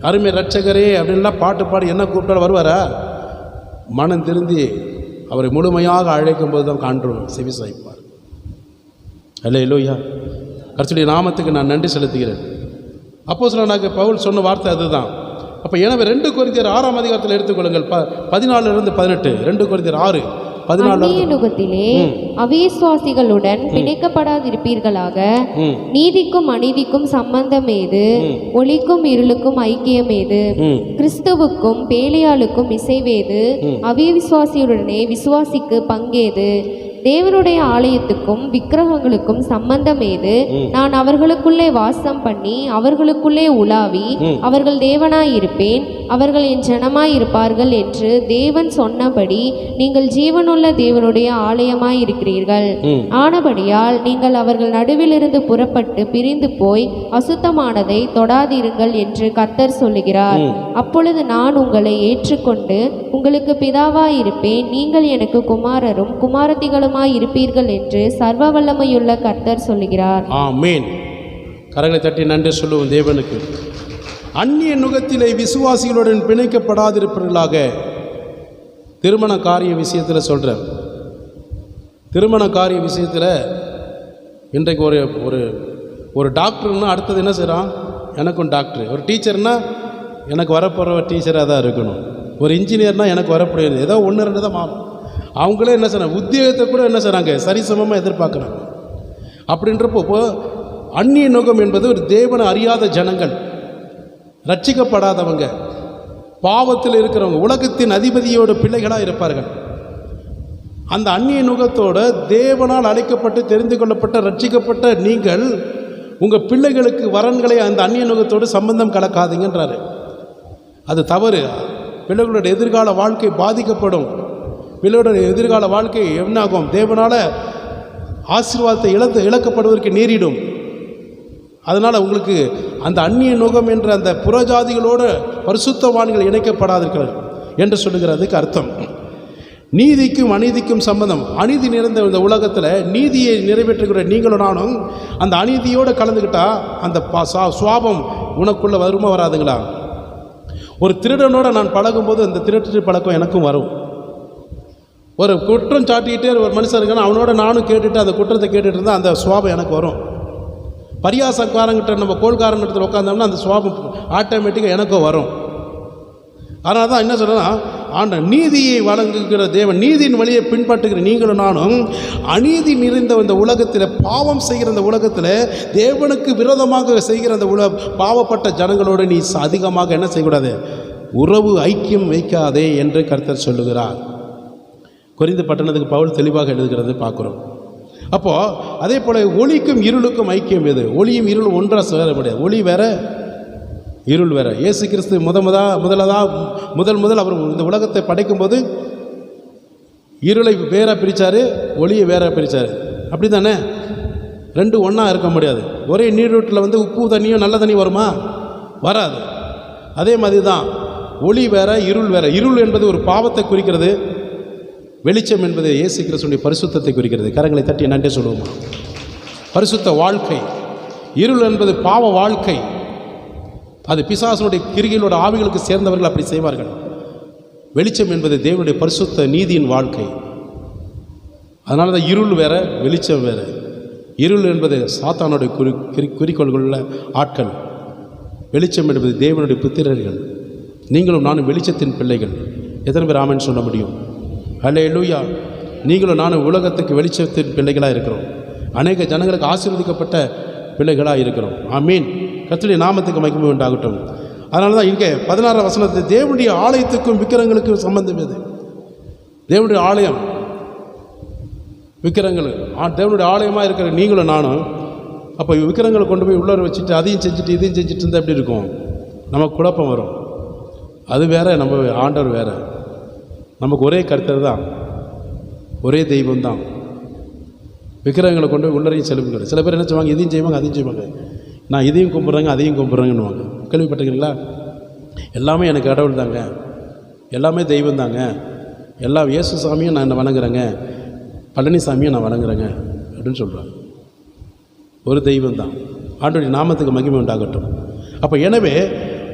அருமை ரட்சகரே அப்படின்லாம் பாட்டு பாடி என்ன கூப்பிட்டாலும் வருவாரா? மனம் திருந்தி அவரை முழுமையாக அழைக்கும் போது தான் காண்றோம், செவி சாய்ப்பார். அல்லேலூயா. கர்த்தருடைய நாமத்துக்கு நான் நன்றி செலுத்துகிறேன். அப்போஸ்தலனாகிய பவுல் சொன்ன வார்த்தை அதுதான். அப்போ எனவே 2 கொரிந்தியர் 6ஆம் அதிகாரத்தில் எடுத்துக்கொள்ளுங்கள், 14-18. 2 கொரிந்தியர் 6:14. நுகத்திலே அவிசுவாசிகளுடன் பிணைக்கப்படாதிருப்பீர்களாக. நீதிக்கும் அநீதிக்கும் சம்பந்தம் ஏது? ஒளிக்கும் இருளுக்கும் ஐக்கியம் ஏது? கிறிஸ்துவுக்கும் பேலியாளுக்கும் இசைவேது? அவிசுவாசியுடனே விசுவாசிக்கு பங்கேது? தேவனுடைய ஆலயத்துக்கும் விக்கிரகங்களுக்கும் சம்பந்தம் ஏது? நான் அவர்களுக்குள்ளே வாசம் பண்ணி அவர்களுக்குள்ளே உலாவி அவர்கள் தேவனாயிருப்பேன், அவர்கள் என் ஜனமாயிருப்பார்கள் என்று தேவன் சொன்னபடி நீங்கள் ஜீவனுள்ள தேவனுடைய ஆலயமாயிருக்கிறீர்கள். ஆனபடியால் நீங்கள் அவர்கள் நடுவிலிருந்து புறப்பட்டு பிரிந்து போய் அசுத்தமானதை தொடாதிருங்கள் என்று கர்த்தர் சொல்லுகிறார். அப்பொழுது நான் உங்களை ஏற்றுக்கொண்டு உங்களுக்கு பிதாவாயிருப்பேன், நீங்கள் எனக்கு குமாரரும் குமாரத்திகளும் இருப்பீர்கள் என்று சர்வ வல்லமையுள்ள கர்த்தர் சொல்லுகிறார். ஆமென். கரங்களை தட்டி நன்றி சொல்லுவோம் தேவனுக்கு. அந்நிய நுகத்திலே விசுவாசிகளுடன் பிணைக்கப்படாதிருப்பீர்களாக. திருமண காரிய விஷயத்தில் சொல்கிறேன். திருமண காரிய விஷயத்தில் இன்றைக்கு ஒரு டாக்டர்னா அடுத்தது என்ன செய்கிறான்? எனக்கும் டாக்டர். ஒரு டீச்சர்னா எனக்கு வரப்போகிற டீச்சராக தான் இருக்கணும். ஒரு இன்ஜினியர்னால் எனக்கு வரப்படுகிறது ஏதோ 1-2 தான் மாறும். அவங்களே என்ன செய்றாங்க, உத்தியோகத்தை கூட என்ன செய்கிறாங்க, சரிசமமாக எதிர்பார்க்குறாங்க. அப்படின்றப்போ அந்நிய நுகம் என்பது ஒரு தேவனை அறியாத ஜனங்கள், ரட்சிக்கப்படாதவங்க, பாவத்தில் இருக்கிறவங்க, உலகத்தின் அதிபதியோட பிள்ளைகளாக இருப்பார்கள். அந்த அந்நிய நுகத்தோட தேவனால் அழைக்கப்பட்டு தெரிந்து கொள்ளப்பட்ட ரட்சிக்கப்பட்ட நீங்கள் உங்கள் பிள்ளைகளுக்கு வரன்களை அந்த அந்நிய நுகத்தோடு சம்பந்தம் கலக்காதீங்கன்றாரு. அது தவறு. பிள்ளைகளோட எதிர்கால வாழ்க்கை பாதிக்கப்படும். பிள்ளையோட எதிர்கால வாழ்க்கை என்னாகும்? தேவனால் ஆசீர்வாதத்தை இழக்கப்படுவதற்கு நேரிடும். அதனால் உங்களுக்கு அந்த அந்நிய நுகம் என்ற அந்த புறஜாதிகளோடு பரிசுத்தவான்கள் இணைக்கப்படாதிருக்கிறார் என்று சொல்லுகிறதுக்கு அர்த்தம். நீதிக்கும் அநீதிக்கும் சம்பந்தம். அநீதி நிறைந்த இந்த உலகத்தில் நீதியை நிறைவேற்றுகிற நீங்களும் நானும் அந்த அநீதியோடு கலந்துக்கிட்டால் அந்த சுவாபம் உனக்குள்ளே வருமா வராதுங்களா? ஒரு திருடனோட நான் பழகும்போது அந்த திருட்டு பழக்கம் எனக்கும் வரும். ஒரு குற்றம் சாட்டிக்கிட்டே ஒரு மனுஷன் இருக்கான அவனோட நானும் கேட்டுட்டு அந்த குற்றத்தை கேட்டுட்டு இருந்தால் அந்த சுவாபம் எனக்கு வரும். பரியாசக்காரங்கிட்ட நம்ம கோல்காரங்கிட்ட உட்காந்தோம்னா அந்த சுவாபம் ஆட்டோமேட்டிக்காக எனக்கும் வரும். அதனால தான் என்ன சொல்கிறேன்னா, நீதியை வழங்குகிற தேவன், நீதியின் வழியை பின்பற்றுகிற நீங்களும் நானும் அநீதி நிறைந்த இந்த உலகத்தில், பாவம் செய்கிற இந்த உலகத்தில், தேவனுக்கு விரோதமாக செய்கிற அந்த பாவப்பட்ட ஜனங்களோடு நீ அதிகமாக என்ன செய்யக்கூடாது, உறவு ஐக்கியம் வைக்காதே என்று கர்த்தர் சொல்லுகிறார். கொரிந்து பட்டணத்துக்கு பவுல் தெளிவாக எழுதுகிறது பார்க்குறோம். அப்போது அதே போல் ஒளிக்கும் இருளுக்கும் ஐக்கியம் எது? ஒளியும் இருளும் ஒன்றாக சேர முடியாது. ஒளி வேற, இருள் வேற. இயேசு கிறிஸ்து முதல் அவர் இந்த உலகத்தை படைக்கும்போது இருளை வேற பிரித்தார், ஒளியை வேற பிரித்தார். அப்படி தானே? ரெண்டும் ஒன்றா இருக்க முடியாது. ஒரே நீரூற்றில் உப்பு தண்ணியும் நல்ல தண்ணி வருமா? வராது. அதே மாதிரி தான் ஒளி வேற, இருள் வேற. இருள் என்பது ஒரு பாவத்தை குறிக்கிறது, வெளிச்சம் என்பது இயேசு கிறிஸ்துவின் பரிசுத்தத்தை குறிக்கிறது. கரங்களை தட்டி நன்றி சொல்லுவோமா? பரிசுத்த வாழ்க்கை. இருள் என்பது பாவ வாழ்க்கை, அது பிசாசனுடைய கிரிகளோட ஆவிகளுக்கு சேர்ந்தவர்கள் அப்படி செய்வார்கள். வெளிச்சம் என்பது தேவனுடைய பரிசுத்த நீதியின் வாழ்க்கை. அதனால தான் இருள் வேற, வெளிச்சம் வேற. இருள் என்பது சாத்தானுடைய குறிக்கோள்களுள்ள ஆட்கள், வெளிச்சம் என்பது தேவனுடைய புத்திரர்கள். நீங்களும் நானும் வெளிச்சத்தின் பிள்ளைகள். எத்தனை பேர் ஆமென் சொல்ல முடியும்? அல்லேலூயா. நீங்களும் நானும் உலகத்துக்கு வெளிச்சத்தின் பிள்ளைகளாக இருக்கிறோம். அநேக ஜனங்களுக்கு ஆசீர்வதிக்கப்பட்ட பிள்ளைகளாக இருக்கிறோம். ஆமீன். கர்த்தருடைய நாமத்துக்கு மகிமை உண்டாகட்டும். அதனால தான் இங்கே 16 வசனத்தில் தேவனுடைய ஆலயத்துக்கும் விக்கிரங்களுக்கும் சம்பந்தம் எது? தேவனுடைய ஆலயம், விக்கிரங்கள், தேவனுடைய ஆலயமாக இருக்கிற நீங்களும் நானும். அப்போ விக்கிரங்களை கொண்டு போய் உள்ளே வச்சுட்டு அதையும் செஞ்சுட்டு இதையும் செஞ்சுட்டு இருந்தால் எப்படி இருக்கும்? நமக்கு குழப்பம் வரும். அது வேற, நம்ம ஆண்டவர் வேற. நமக்கு ஒரே கர்த்தர் தான், ஒரே தெய்வம் தான். விக்கிரகங்களை கொண்டு போய் உள்ளரையும் செலுப்புங்க. சில பேர் என்ன செய்வாங்க, இதையும் செய்வாங்க அதையும் செய்வாங்க. நான் இதையும் கும்பிட்றேங்க அதையும் கும்பிட்றேங்கன்னுவாங்க. கேள்விப்பட்டிருக்கீங்களா? எல்லாமே எனக்கு கடவுள் தாங்க, எல்லாமே தெய்வம் தாங்க, எல்லா இயேசு சாமியும் நான் வணங்குறேங்க, பழனிசாமியும் நான் வணங்குறேங்க அப்படின்னு சொல்கிறாங்க. ஒரு தெய்வம் தான். ஆண்டவருடைய நாமத்துக்கு மகிமை உண்டாகட்டும். அப்போ எனவே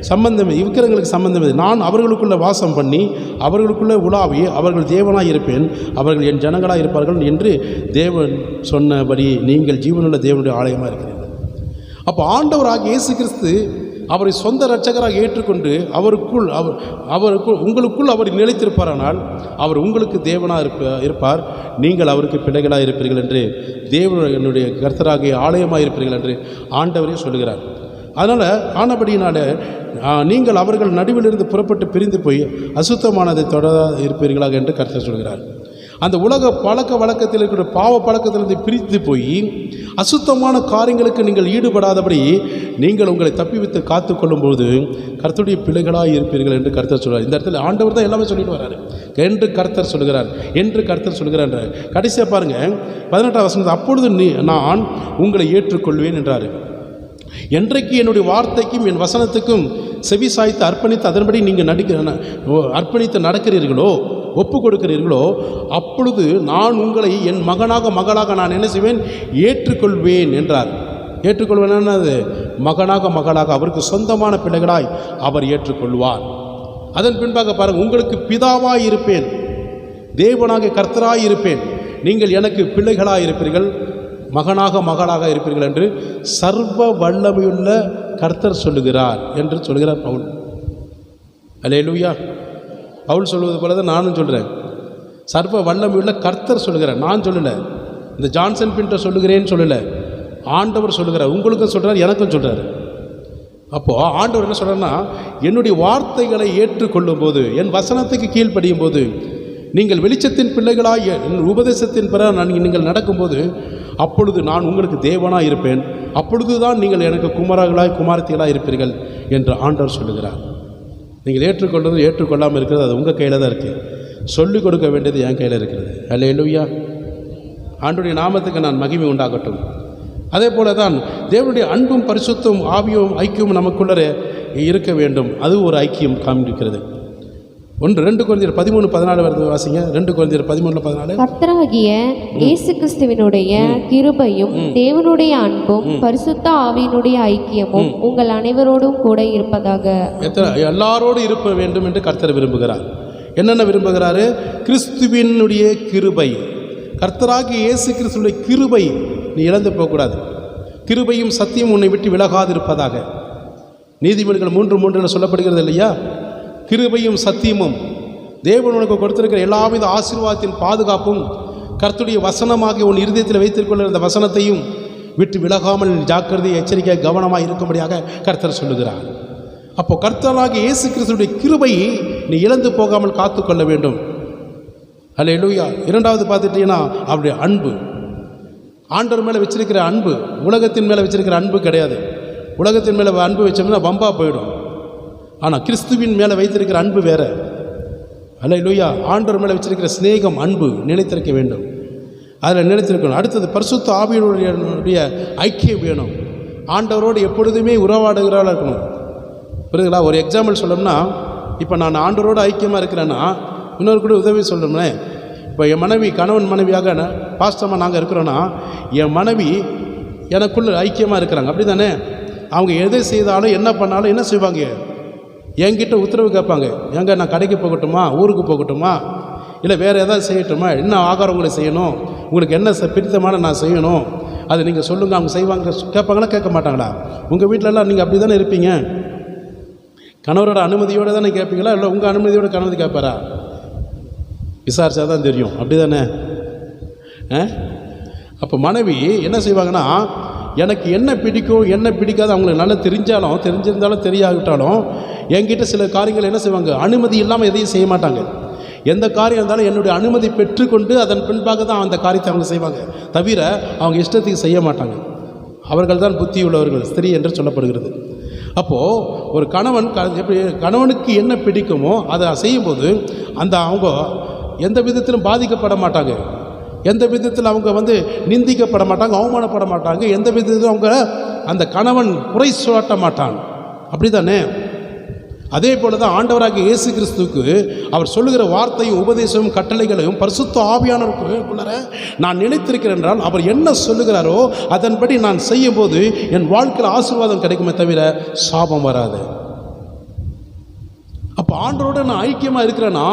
சம்பந்தம், விக்கிரங்களுக்கு சம்பந்தம் இது. நான் அவர்களுக்குள்ளே வாசம் பண்ணி அவர்களுக்குள்ளே உலாவி அவர்கள் தேவனாக இருப்பேன், அவர்கள் என் ஜனங்களாக இருப்பார்கள் என்று தேவன் சொன்னபடி நீங்கள் ஜீவனுள்ள தேவனுடைய ஆலயமாக இருக்கிறீர்கள். அப்போ ஆண்டவராகிய இயேசு கிறிஸ்து அவரை சொந்த இரட்சகராக ஏற்றுக்கொண்டு உங்களுக்குள் அவர் நிலைத்திருப்பாரானால் அவர் உங்களுக்கு தேவனாக இருப்பார், நீங்கள் அவருக்கு பிள்ளைகளாக இருப்பீர்கள் என்று தேவனுடைய கர்த்தராகிய ஆலயமாக இருப்பீர்கள் என்று ஆண்டவரே சொல்லுகிறார். அதனால் ஆனபடியினால நீங்கள் அவர்கள் நடுவிலிருந்து புறப்பட்டு பிரிந்து போய் அசுத்தமானதை தொடர இருப்பீர்களாக என்று கர்த்தர் சொல்கிறார். அந்த உலக பழக்க வழக்கத்தில் இருக்கிற பாவ பழக்கத்திலிருந்து பிரித்து போய் அசுத்தமான காரியங்களுக்கு நீங்கள் ஈடுபடாதபடி நீங்கள் உங்களை தப்பிவித்து காத்து கொள்ளும்போது கர்த்தருடைய பிள்ளைகளாக இருப்பீர்கள் என்று கர்த்தர் சொல்கிறார். இந்த இடத்துல ஆண்டவர் தான் எல்லாமே சொல்லிட்டு வர்றாரு என்று கர்த்தர் சொல்கிறார். கடைசியாக பாருங்கள் 18ஆம் வசனம், அப்பொழுது நான் உங்களை ஏற்றுக்கொள்வேன் என்றார். என்றைக்கு என்னுடைய வார்த்தைக்கும் என் வசனத்துக்கும் செவி சாய்த்து அர்ப்பணித்து அதன்படி நீங்கள் அர்ப்பணித்து நடக்கிறீர்களோ, ஒப்பு கொடுக்கிறீர்களோ, அப்பொழுது நான் உங்களை என் மகளாக நான் என்ன செய்வேன், ஏற்றுக்கொள்வேன் என்றார். ஏற்றுக்கொள்வேன், அது மகளாக அவருக்கு சொந்தமான பிள்ளைகளாய் அவர் ஏற்றுக்கொள்வார். அதன் பின்பாக பாருங்கள், உங்களுக்கு பிதாவாய் இருப்பேன், தேவனாக கர்த்தராய் இருப்பேன், நீங்கள் எனக்கு பிள்ளைகளாக இருப்பீர்கள், மகளாக இருப்பீர்கள் என்று சர்வ வல்லமையுள்ள கர்த்தர் சொல்லுகிறார் என்று சொல்கிறார் பவுல். அல்லேலூயா. பவுல் சொல்வது போல தான் நானும் சொல்கிறேன். சர்வ வல்லமையுள்ள கர்த்தர் சொல்லுகிறார், நான் சொல்லலை. இந்த ஜான்சன் பின்டர் சொல்லுகிறேன்னு சொல்லலை, ஆண்டவர் சொல்லுகிறார். உங்களுக்கும் சொல்கிறார், எனக்கும் சொல்கிறார். அப்போது ஆண்டவர் என்ன சொல்கிறார்னா, என்னுடைய வார்த்தைகளை ஏற்றுக்கொள்ளும் போது, என் வசனத்துக்கு கீழ்ப்படியும் போது, நீங்கள் வெளிச்சத்தின் பிள்ளைகளாய் என் உபதேசத்தின் பிற நீங்கள் நடக்கும்போது, அப்பொழுது நான் உங்களுக்கு தேவனாக இருப்பேன், அப்பொழுது தான் நீங்கள் எனக்கு குமாரத்திகளாக இருப்பீர்கள் என்று ஆண்டவர் சொல்லுகிறார். நீங்கள் ஏற்றுக்கொள்வது ஏற்றுக்கொள்ளாமல் இருக்கிறது அது உங்கள் கையில் தான் இருக்குது. சொல்லிக் கொடுக்க வேண்டியது என் கையில் இருக்கிறது. அல்லேலூயா. ஆண்டவருடைய நாமத்துக்கு நான் மகிமை உண்டாகட்டும். அதே போல தான் தேவனுடைய அன்பும் பரிசுத்தும் ஆவியும் ஐக்கியமும் நமக்குள்ளே இருக்க வேண்டும். அது ஒரு ஐக்கியம் காண்பிக்கிறது. 2 கொரிந்தியர் 13:14 வருது, வாசிங்க. 2 கொரிந்தியர் 13:14. கர்த்தராகிய இயேசு கிறிஸ்துவினுடைய கிருபையும் தேவனுடைய அன்பும் பரிசுத்த ஆவியினுடைய ஐக்கியமும் உங்கள் அனைவரோடும் கூட இருப்பதாக. எல்லாரோடு இருக்க வேண்டும் என்று கர்த்தர் விரும்புகிறார். என்னென்ன விரும்புகிறாரு? கிறிஸ்துவினுடைய கிருபை, கர்த்தராகிய இயேசு கிறிஸ்துவினுடைய கிருபை நீ இழந்து போகக்கூடாது. கிருபையும் சத்தியம் உன்னை விட்டு விலகாதிருப்பதாக. நீதிமொழிகள் 3:3 சொல்லப்படுகிறது இல்லையா? கிருபையும் சத்தியமும் தேவன் உனக்கு கொடுத்திருக்கிற எல்லாவித ஆசீர்வாதத்தின் பாதுகாப்பும் கர்த்தருடைய வசனமாக உன் இருதயத்தில் வைத்திருக்கிற இந்த வசனத்தையும் விட்டு விலகாமல் ஜாக்கிரதை எச்சரிக்கை கவனமாக இருக்கும்படியாக கர்த்தர் சொல்லுகிறார். அப்போ கர்த்தராகிய இயேசு கிறிஸ்துவினுடைய கிருபையை நீ இழந்து போகாமல் காத்துக்கொள்ள வேண்டும். அல்லேலூயா. இரண்டாவது பார்த்துட்டீங்கன்னா அவருடைய அன்பு, ஆண்டவர் மேலே வச்சிருக்கிற அன்பு உலகத்தின் மேலே வச்சிருக்கிற அன்பு கிடையாது. உலகத்தின் மேலே அன்பு வச்சோம்னா வம்பா போயிடும். ஆனால் கிறிஸ்துவின் மேலே வைத்திருக்கிற அன்பு வேற. அல்லேலூயா. ஆண்டவர் மேலே வச்சிருக்கிற சிநேகம், அன்பு நிலைத்திருக்க வேண்டும். அதில் நிலைத்திருக்கணும். அடுத்தது பரிசுத்த ஆவியினுடைய ஐக்கியம் வேணும். ஆண்டவரோடு எப்பொழுதுமே உறவாடுகிறவளாக இருக்கணும். புரியுதுங்களா? ஒரு எக்ஸாம்பிள் சொல்லணும்னா, இப்போ நான் ஆண்டவரோடு ஐக்கியமாக இருக்கிறேன்னா இன்னொரு கூட உதவி சொல்லணும்னே. இப்போ என் மனைவி, கணவன் மனைவியாக பாஸ்டமாக நாங்கள் இருக்கிறோன்னா, என் மனைவி எனக்குள்ள ஐக்கியமாக இருக்கிறாங்க, அப்படி தானே? அவங்க எதை செய்தாலும் என்ன பண்ணாலும் என்ன செய்வாங்க? என்கிட்ட உத்தரவு கேட்பாங்க. எங்கே நான் கடைக்கு போகட்டுமா, ஊருக்கு போகட்டுமா, இல்லை வேறு ஏதாவது செய்யட்டுமா, என்ன ஆகாரம் உங்களுக்கு செய்யணும், உங்களுக்கு என்ன பிடித்தமான நான் செய்யணும், அது நீங்கள் சொல்லுங்கள். அவங்க செய்வாங்க. கேட்பாங்களா கேட்க மாட்டாங்களா? உங்கள் வீட்டிலலாம் நீங்கள் அப்படி தானே இருப்பீங்க. கணவரோட அனுமதியோடு தானே கேட்பீங்களா, இல்லை உங்கள் அனுமதியோட கணவதி கேட்பாரா? விசாரிச்சா தான் தெரியும், அப்படி தானே? அப்போ மனைவி என்ன செய்வாங்கன்னா, எனக்கு என்ன பிடிக்கும் என்ன பிடிக்காது அவங்களுக்கு நல்லா தெரிஞ்சிருந்தாலும் தெரியாவிட்டாலும் என்கிட்ட சில காரியங்கள் என்ன செய்வாங்க, அனுமதி இல்லாமல் எதையும் செய்ய மாட்டாங்க. எந்த காரியம் இருந்தாலும் என்னுடைய அனுமதி பெற்றுக்கொண்டு அதன் பின்பாக தான் அந்த காரியத்தை அவங்க செய்வாங்க, தவிர அவங்க இஷ்டத்துக்கு செய்ய மாட்டாங்க. அவர்கள் தான் புத்தி உள்ளவர்கள், ஸ்திரீ என்று சொல்லப்படுகிறது. அப்போது ஒரு கணவன் எப்படி கணவனுக்கு என்ன பிடிக்குமோ அதை செய்யும்போது அவங்க எந்த விதத்திலும் பாதிக்கப்பட மாட்டாங்க, எந்த விதத்தில் அவங்க நிந்திக்கப்பட மாட்டாங்க, அவமானப்பட மாட்டாங்க, எந்த விதத்திலும் அவங்க அந்த கணவன் குறை சுவாட்ட மாட்டான். அப்படி தானே? அதே போல தான் ஆண்டவராகிய இயேசு கிறிஸ்துவுக்கு அவர் சொல்லுகிற வார்த்தையும் உபதேசமும் கட்டளைகளையும் பரிசுத்த ஆவியானவருக்குள்ளே நான் நினைத்திருக்கிறேன் என்றால் அவர் என்ன சொல்லுகிறாரோ அதன்படி நான் செய்யும்போது என் வாழ்க்கையில் ஆசீர்வாதம் கிடைக்குமே தவிர சாபம் வராது. அப்போ ஆண்டவரோடு நான் ஐக்கியமாக இருக்கிறேன்னா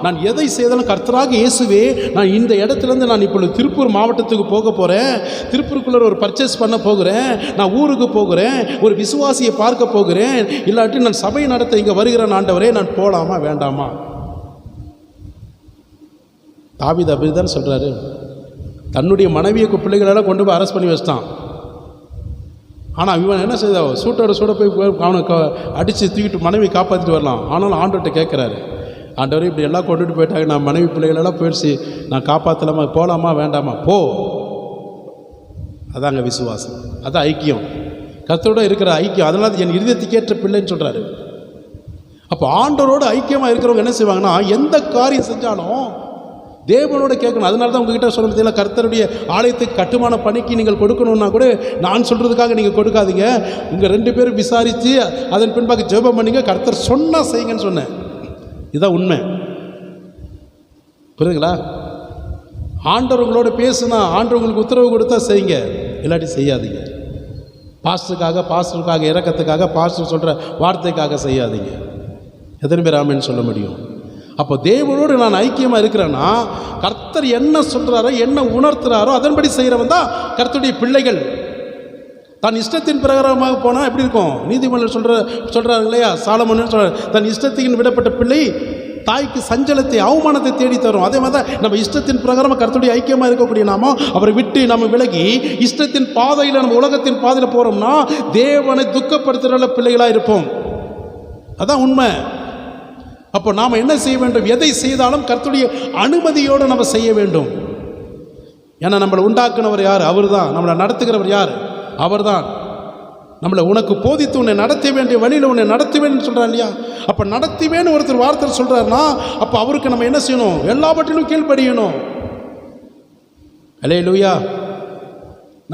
நான் எதை செய்தாலும் கர்த்தராகிய இயேசுவே, நான் இந்த இடத்துலேருந்து நான் இப்பொழுது திருப்பூர் மாவட்டத்துக்கு போக போகிறேன், திருப்பூருக்குள்ளே ஒரு பர்ச்சேஸ் பண்ண போகிறேன், நான் ஊருக்கு போகிறேன், ஒரு விசுவாசியை பார்க்க போகிறேன், இல்லாட்டி நான் சபை நடத்த இங்கே வருகிறேன், ஆண்டவரே நான் போகலாமா வேண்டாமா? தாவீது அப்படி தான் சொல்கிறாரு. தன்னுடைய மனைவியை பிள்ளைகளெல்லாம் கொண்டு போய் அரெஸ்ட் பண்ணி வச்சிட்டான். ஆனால் இவன் என்ன செய்தான், சூட்டோட சூட போய் அவனை அடித்து தூக்கிட்டு மனைவி காப்பாற்றிட்டு வரலாம். ஆனாலும் ஆண்டவர்கிட்ட கேட்குறாரு, ஆண்டவரே இப்படி எல்லாம் கொண்டுட்டு போயிட்டாங்க, நான் மனைவி பிள்ளைகளெல்லாம் போயிடுச்சு, நான் காப்பாற்றலாமா, போகலாமா வேண்டாமா? போ. அதாங்க விசுவாசம், அதான் ஐக்கியம், கர்த்தரோட இருக்கிற ஐக்கியம். அதனால் என் இருதயத்துக்கேற்ற பிள்ளைன்னு சொல்கிறாரு. அப்போ ஆண்டவரோடு ஐக்கியமாக இருக்கிறவங்க என்ன செய்வாங்கன்னா, எந்த காரியம் செஞ்சாலும் தேவனோட கேட்கணும். அதனால தான் உங்ககிட்ட சொல்ல முடியல, கர்த்தருடைய ஆலயத்துக்கு கட்டுமான பணிக்கு நீங்கள் கொடுக்கணுன்னா கூட நான் சொல்கிறதுக்காக நீங்கள் கொடுக்காதீங்க, உங்கள் 2 பேரும் விசாரித்து அதன் பின்பாக ஜெபம் பண்ணிங்க, கர்த்தர் சொன்னால் செய்யுங்கன்னு சொன்னேன். இதுதான் உண்மை. புரியுதுங்களா? ஆண்டவர் உங்களோட பேசுனா, ஆண்டவர் உங்களுக்கு உத்தரவு கொடுத்தா செய்யுங்க, இல்லாட்டி செய்யாதீங்க. பாஸ்டருக்காக இறக்கத்துக்காக பாஸ்டர் சொல்கிற வார்த்தைக்காக செய்யாதீங்க. எத்தனை பேர் ஆமென்னு சொல்ல முடியும்? அப்போ தேவனோடு நான் ஐக்கியமாக இருக்கிறேன்னா கர்த்தர் என்ன சொல்கிறாரோ என்ன உணர்த்துறாரோ அதன்படி செய்கிறவன் தான் கர்த்தருடைய பிள்ளைகள். தன் இஷ்டத்தின் பிரகாரமாக போனால் எப்படி இருக்கும்? நீதிமன்றம் சொல்கிறாரு இல்லையா, சாலமோன் சொல்கிறார், தன் இஷ்டத்தின் விடப்பட்ட பிள்ளை தாய்க்கு சஞ்சலத்தை அவமானத்தை தேடி தரும். அதே மாதிரி தான் நம்ம இஷ்டத்தின் பிரகாரமாக கர்த்தருடைய ஐக்கியமாக இருக்கக்கூடிய நாமோ அவரை விட்டு நம்ம விலகி இஷ்டத்தின் பாதையில் நம்ம உலகத்தின் பாதையில் போகிறோம்னா தேவனை துக்கப்படுத்துகிற பிள்ளைகளாக இருப்போம். அதான் உண்மை. அப்போ நாம் என்ன செய்ய வேண்டும்? எதை செய்தாலும் கர்த்தருடைய அனுமதியோடு நம்ம செய்ய வேண்டும். ஏன்னா நம்மளை உண்டாக்குனவர் யார்? அவர் தான். நம்மளை நடத்துகிறவர் யார்? அவர் தான். நம்மளை உனக்கு போதித்து உன்னை நடத்த வேண்டிய வழியில் உன்னை நடத்துவேன்னு சொல்கிறார் இல்லையா? அப்போ நடத்துவேன்னு ஒருத்தர் வார்த்தை சொல்கிறாருன்னா அப்போ அவருக்கு நம்ம என்ன செய்யணும்? எல்லாவற்றிலும் கீழ்ப்படியணும். அல்லேலூயா.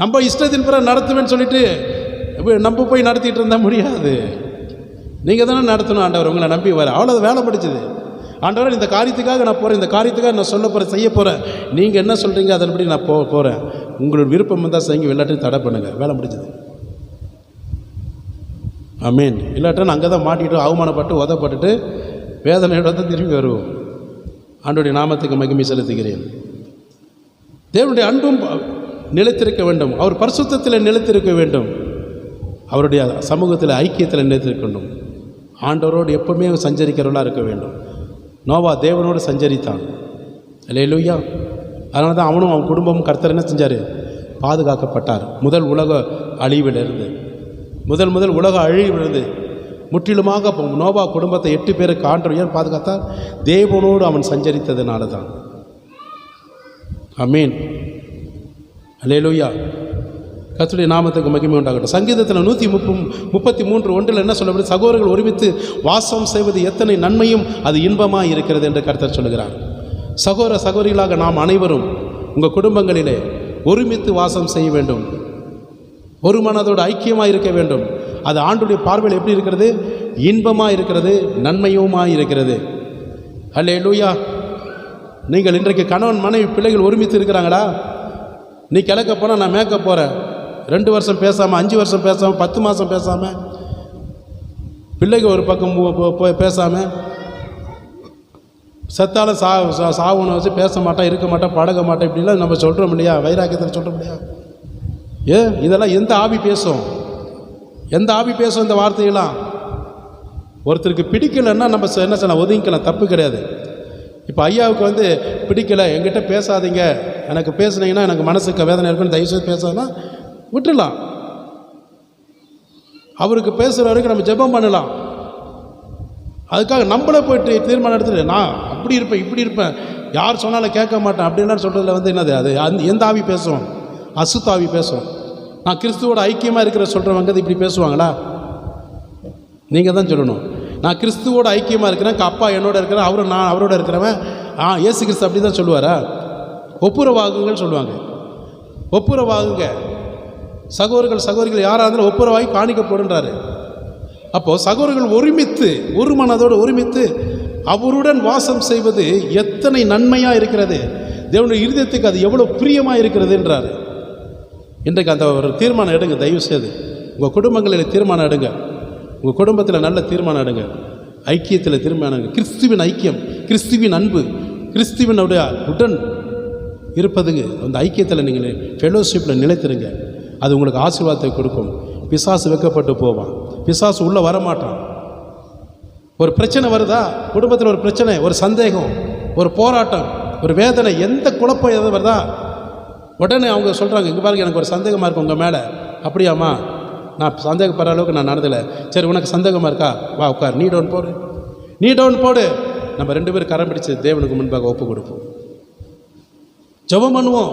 நம்ம இஷ்டத்தின் பிறகு நடத்துவேன்னு சொல்லிட்டு நம்ம போய் நடத்திட்டு இருந்தால் முடியாது. நீங்கள் தானே நடத்தணும். ஆண்டவர் உங்களை நம்பி வர, அவ்வளோ வேலை படிச்சது. ஆண்டவர் இந்த காரியத்துக்காக நான் போகிறேன், இந்த காரியத்துக்காக நான் சொல்ல போகிறேன், செய்ய போகிறேன், நீங்கள் என்ன சொல்கிறீங்க அதன்படி நான் போகிறேன், உங்களோட விருப்பம் வந்தால் செய்யுங்க, இல்லாட்டி தடை பண்ணுங்கள், வேலை முடிச்சது. ஆமீன். இல்லாட்டா நான் அங்கே தான் மாட்டிட்டு அவமானப்பட்டு உதப்பட்டுட்டு வேதனையோட தான் திரும்பி வருவோம். ஆண்டவருடைய நாமத்துக்கு மகிமை செலுத்துகிறேன். தேவனுடைய அன்பும் நிலைத்திருக்க வேண்டும், அவர் பரிசுத்தத்தில் நிலைத்திருக்க வேண்டும், அவருடைய சமூகத்தில் ஐக்கியத்தில் நிலைத்திருக்க வேண்டும், ஆண்டவரோடு எப்பவுமே சஞ்சரிக்கிறவர்களாக இருக்க வேண்டும். நோவா தேவனோடு சஞ்சரித்தான். அல்லேலூயா. அதனால தான் அவனும் அவன் குடும்பமும் கர்த்தர் என்ன செஞ்சார்? பாதுகாக்கப்பட்டார். முதல் உலக அழிவிலிருந்து, முதல் உலக அழிவிலிருந்து முற்றிலுமாக நோவா குடும்பத்தை 8 பேருக்கு ஆண்டவர் ஏன் பாதுகாத்தார்? தேவனோடு அவன் சஞ்சரித்ததுனால தான். ஆமென். அல்லேலூயா. கர்த்தருடைய நாமத்துக்கு மகிமை உண்டாகட்டும். சங்கீதத்தில் 133:1 என்ன சொல்லப்படுது? சகோதரர்கள் ஒருமித்து வாசம் செய்வது எத்தனை நன்மையும் அது இன்பமாக இருக்கிறது என்று கர்த்தர் சொல்லுகிறார். சகோதர சகோதரிகளாக நாம் அனைவரும் உங்கள் குடும்பங்களிலே ஒருமித்து வாசம் செய்ய வேண்டும். ஒரு மனதோடு ஐக்கியமாக இருக்க வேண்டும். அது ஆண்டுடைய பார்வையில் எப்படி இருக்கிறது? இன்பமாக இருக்கிறது, நன்மையுமாக இருக்கிறது. அல்லேலூயா. நீங்கள் இன்றைக்கு கணவன் மனைவி பிள்ளைகள் ஒருமித்து இருக்கிறாங்களா? நீ கிழக்க போனால் நான் மேற்க போகிறேன். 2 வருஷம் பேசாமல், 5 வருஷம் பேசாமல், 10 மாதம் பேசாமல், பிள்ளைக்கு ஒரு பக்கம் பேசாமல், செத்தாலும் சாவுன்னு வச்சு பேச மாட்டேன், இருக்க மாட்டேன், பழக மாட்டேன், இப்படிலாம் நம்ம சொல்கிறோம் இல்லையா? வைராக்கியத்தில் சொல்கிறோம் இல்லையா? இதெல்லாம் எந்த ஆவி பேசும்? எந்த ஆவி பேசும் இந்த வார்த்தையெல்லாம்? ஒருத்தருக்கு பிடிக்கலைன்னா நம்ம என்ன செய்யலாம்? ஒதுங்கிக்கலாம், தப்பு கிடையாது. இப்போ ஐயாவுக்கு பிடிக்கலை, என்கிட்ட பேசாதீங்க, எனக்கு பேசுனீங்கன்னா எனக்கு மனசுக்கு வேதனை இருக்குன்னு தயவுசெய்து பேசாதுன்னா விட்டுடலாம். அவருக்கு பேசுகிற வரைக்கும் நம்ம ஜெபம் பண்ணலாம். அதுக்காக நம்மளே போய்ட்டு தீர்மானம் எடுத்துட்டு நான் அப்படி இருப்பேன், இப்படி இருப்பேன், யார் சொன்னாலும் கேட்க மாட்டேன் அப்படின்லாம் சொல்கிறதுல என்னது? அது எந்த ஆவி பேசும்? அசுத்தாவி பேசும். நான் கிறிஸ்துவோட ஐக்கியமாக இருக்கிற சொல்கிறவங்க இப்படி பேசுவாங்களா? நீங்கள் தான் சொல்லணும். நான் கிறிஸ்துவோட ஐக்கியமாக இருக்கிறேன், அப்பா என்னோட இருக்கிறேன், நான் அவரோட இருக்கிறவன், இயேசு கிறிஸ்து அப்படி தான் சொல்லுவாரா? ஒப்புரவாகுங்கன்னு சொல்லுவாங்க. ஒப்புரவாகுங்க. சகோதரர்கள் சகோதரிகள் யாராக இருந்தாலும் ஒப்புரவாகி காணிக்கப்படுன்றாரு. அப்போது சகோதரர்கள் ஒருமித்து, ஒரு மனதோடு ஒருமித்து அவருடன் வாசம் செய்வது எத்தனை நன்மையாக இருக்கிறது, தேவனுடைய இருதயத்துக்கு அது எவ்வளோ பிரியமாக இருக்கிறது என்றார். இன்றைக்கு அந்த ஒரு தீர்மானம் எடுங்க. தயவு செய்து உங்கள் குடும்பங்களில் தீர்மானம் எடுங்க. உங்கள் குடும்பத்தில் நல்ல தீர்மானம் எடுங்க. ஐக்கியத்தில் தீர்மானம் எடுங்க. கிறிஸ்துவின் ஐக்கியம், கிறிஸ்துவின் அன்பு, கிறிஸ்துவினுடைய உடன் இருப்பதுங்க. அந்த ஐக்கியத்தில் நீங்கள் ஃபெலோஷிப்பில் நிலைத்திருங்க. அது உங்களுக்கு ஆசீர்வாதத்தை கொடுக்கும். பிசாசு வெக்கப்பட்டு போவான், பிசாசு உள்ளே வரமாட்டான். ஒரு பிரச்சனை வருதா குடும்பத்தில், ஒரு பிரச்சனை, ஒரு சந்தேகம், ஒரு போராட்டம், ஒரு வேதனை, எந்த குழப்பம் எதாவது வருதா, உடனே அவங்க சொல்கிறாங்க, இங்கே பாருங்க எனக்கு ஒரு சந்தேகமாக இருக்கும் உங்கள் மேலே. அப்படியாம்மா? நான் சந்தேகப்படுற அளவுக்கு நான் நடந்தலை. சரி, உனக்கு சந்தேகமாக இருக்கா? வா உட்கார், நீ டவுன் போடு, நீ டவுன் போடு. நம்ம 2 பேரும் கரம் பிடிச்சு தேவனுக்கு முன்பாக ஒப்பு கொடுப்போம். ஜெபம் பண்ணுவோம்.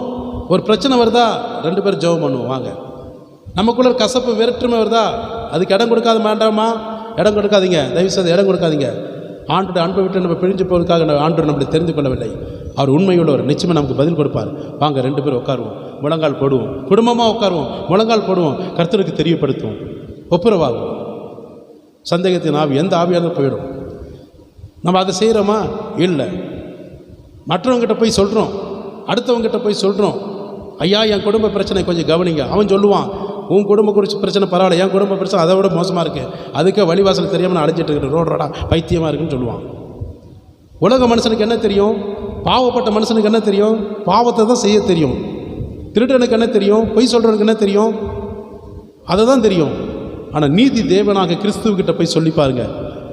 ஒரு பிரச்சனை வருதா 2 பேரும் ஜெபம் பண்ணுவோம். வாங்க. நமக்குள்ள கசப்பு வேற்றுமை வருதா, அதுக்கு இடம் கொடுக்காத வேண்டாமா? இடம் கொடுக்காதீங்க, தயவுசெய்து இடம் கொடுக்காதீங்க. ஆண்டோட அன்பை விட்டு நம்ம பிரிஞ்சு போவதற்காக ஆண்டோர் நம்மளை தெரிந்து கொள்ளவில்லை. அவர் உண்மையுள்ளவர், நிச்சயமாக நமக்கு பதில் கொடுப்பார். வாங்க 2 பேரும் உட்காருவோம், முழங்கால் போடுவோம், குடும்பமாக உட்காருவோம், முழங்கால் போடுவோம், கர்த்தருக்கு தெரியப்படுத்துவோம், ஒப்புரவாகும். சந்தேகத்தின் ஆவி எந்த ஆவியாக போயிடும். நம்ம அதை செய்கிறோமா? இல்லை. மற்றவங்ககிட்ட போய் சொல்கிறோம், அடுத்தவங்ககிட்ட போய் சொல்கிறோம், ஐயா என் குடும்ப பிரச்சனை கொஞ்சம் கவனிங்க. அவன் சொல்லுவான், உன் குடும்ப குறித்து பிரச்சனை பரவாயில்ல, என் குடும்ப பிரச்சனை அதை விட மோசமாக இருக்குது, அதுக்கு வழிவாசல் தெரியாமல் நான் அழைச்சிட்டு இருக்கிறேன், ரோடா பைத்தியமாக இருக்குன்னு சொல்லுவான். உலக மனுஷனுக்கு என்ன தெரியும்? பாவப்பட்ட மனுஷனுக்கு என்ன தெரியும்? பாவத்தை தான் செய்ய தெரியும். திருடனுக்கு என்ன தெரியும்? பொய் சொல்கிறவனுக்கு என்ன தெரியும்? அதை தான் தெரியும். ஆனால் நீதி தேவனாக கிறிஸ்துவக்கிட்ட போய் சொல்லி பாருங்க,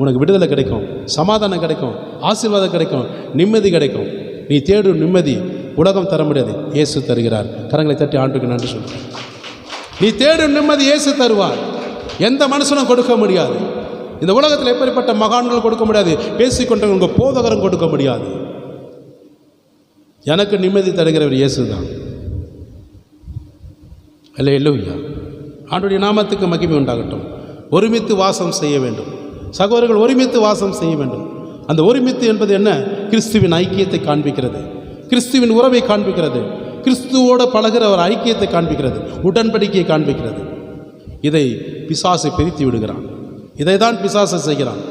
உனக்கு விடுதலை கிடைக்கும், சமாதானம் கிடைக்கும், ஆசீர்வாதம் கிடைக்கும், நிம்மதி கிடைக்கும். நீ தேடும் நிம்மதி உலகம் தர முடியாது, இயேசு தருகிறார். கரங்களை தட்டி ஆண்டுக்கு நன்றி சொல்கிறேன். நீ தேடும் நிம்மதி இயேசு தருவார். எந்த மனுஷனும் கொடுக்க முடியாது. இந்த உலகத்தில் எப்படிப்பட்ட மகான்கள் கொடுக்க முடியாது, பேசிக்கொண்ட உங்கள் போதகரும் கொடுக்க முடியாது. எனக்கு நிம்மதி தருகிறவர் இயேசு தான். அல்லேலூயா. ஆண்டவருடைய நாமத்துக்கு மகிமை உண்டாகட்டும். ஒருமித்து வாசம் செய்ய வேண்டும். சகோதரர்கள் ஒருமித்து வாசம் செய்ய வேண்டும். அந்த ஒருமித்து என்பது என்ன? கிறிஸ்துவின் ஐக்கியத்தை காண்பிக்கிறது, கிறிஸ்துவின் உறவை காண்பிக்கிறது, கிறிஸ்துவோடு பழகிற ஒரு ஐக்கியத்தை காண்பிக்கிறது, உடன்படிக்கையை காண்பிக்கிறது. இதை பிசாசை பிரித்து விடுகிறான். இதை தான் பிசாசை செய்கிறான்.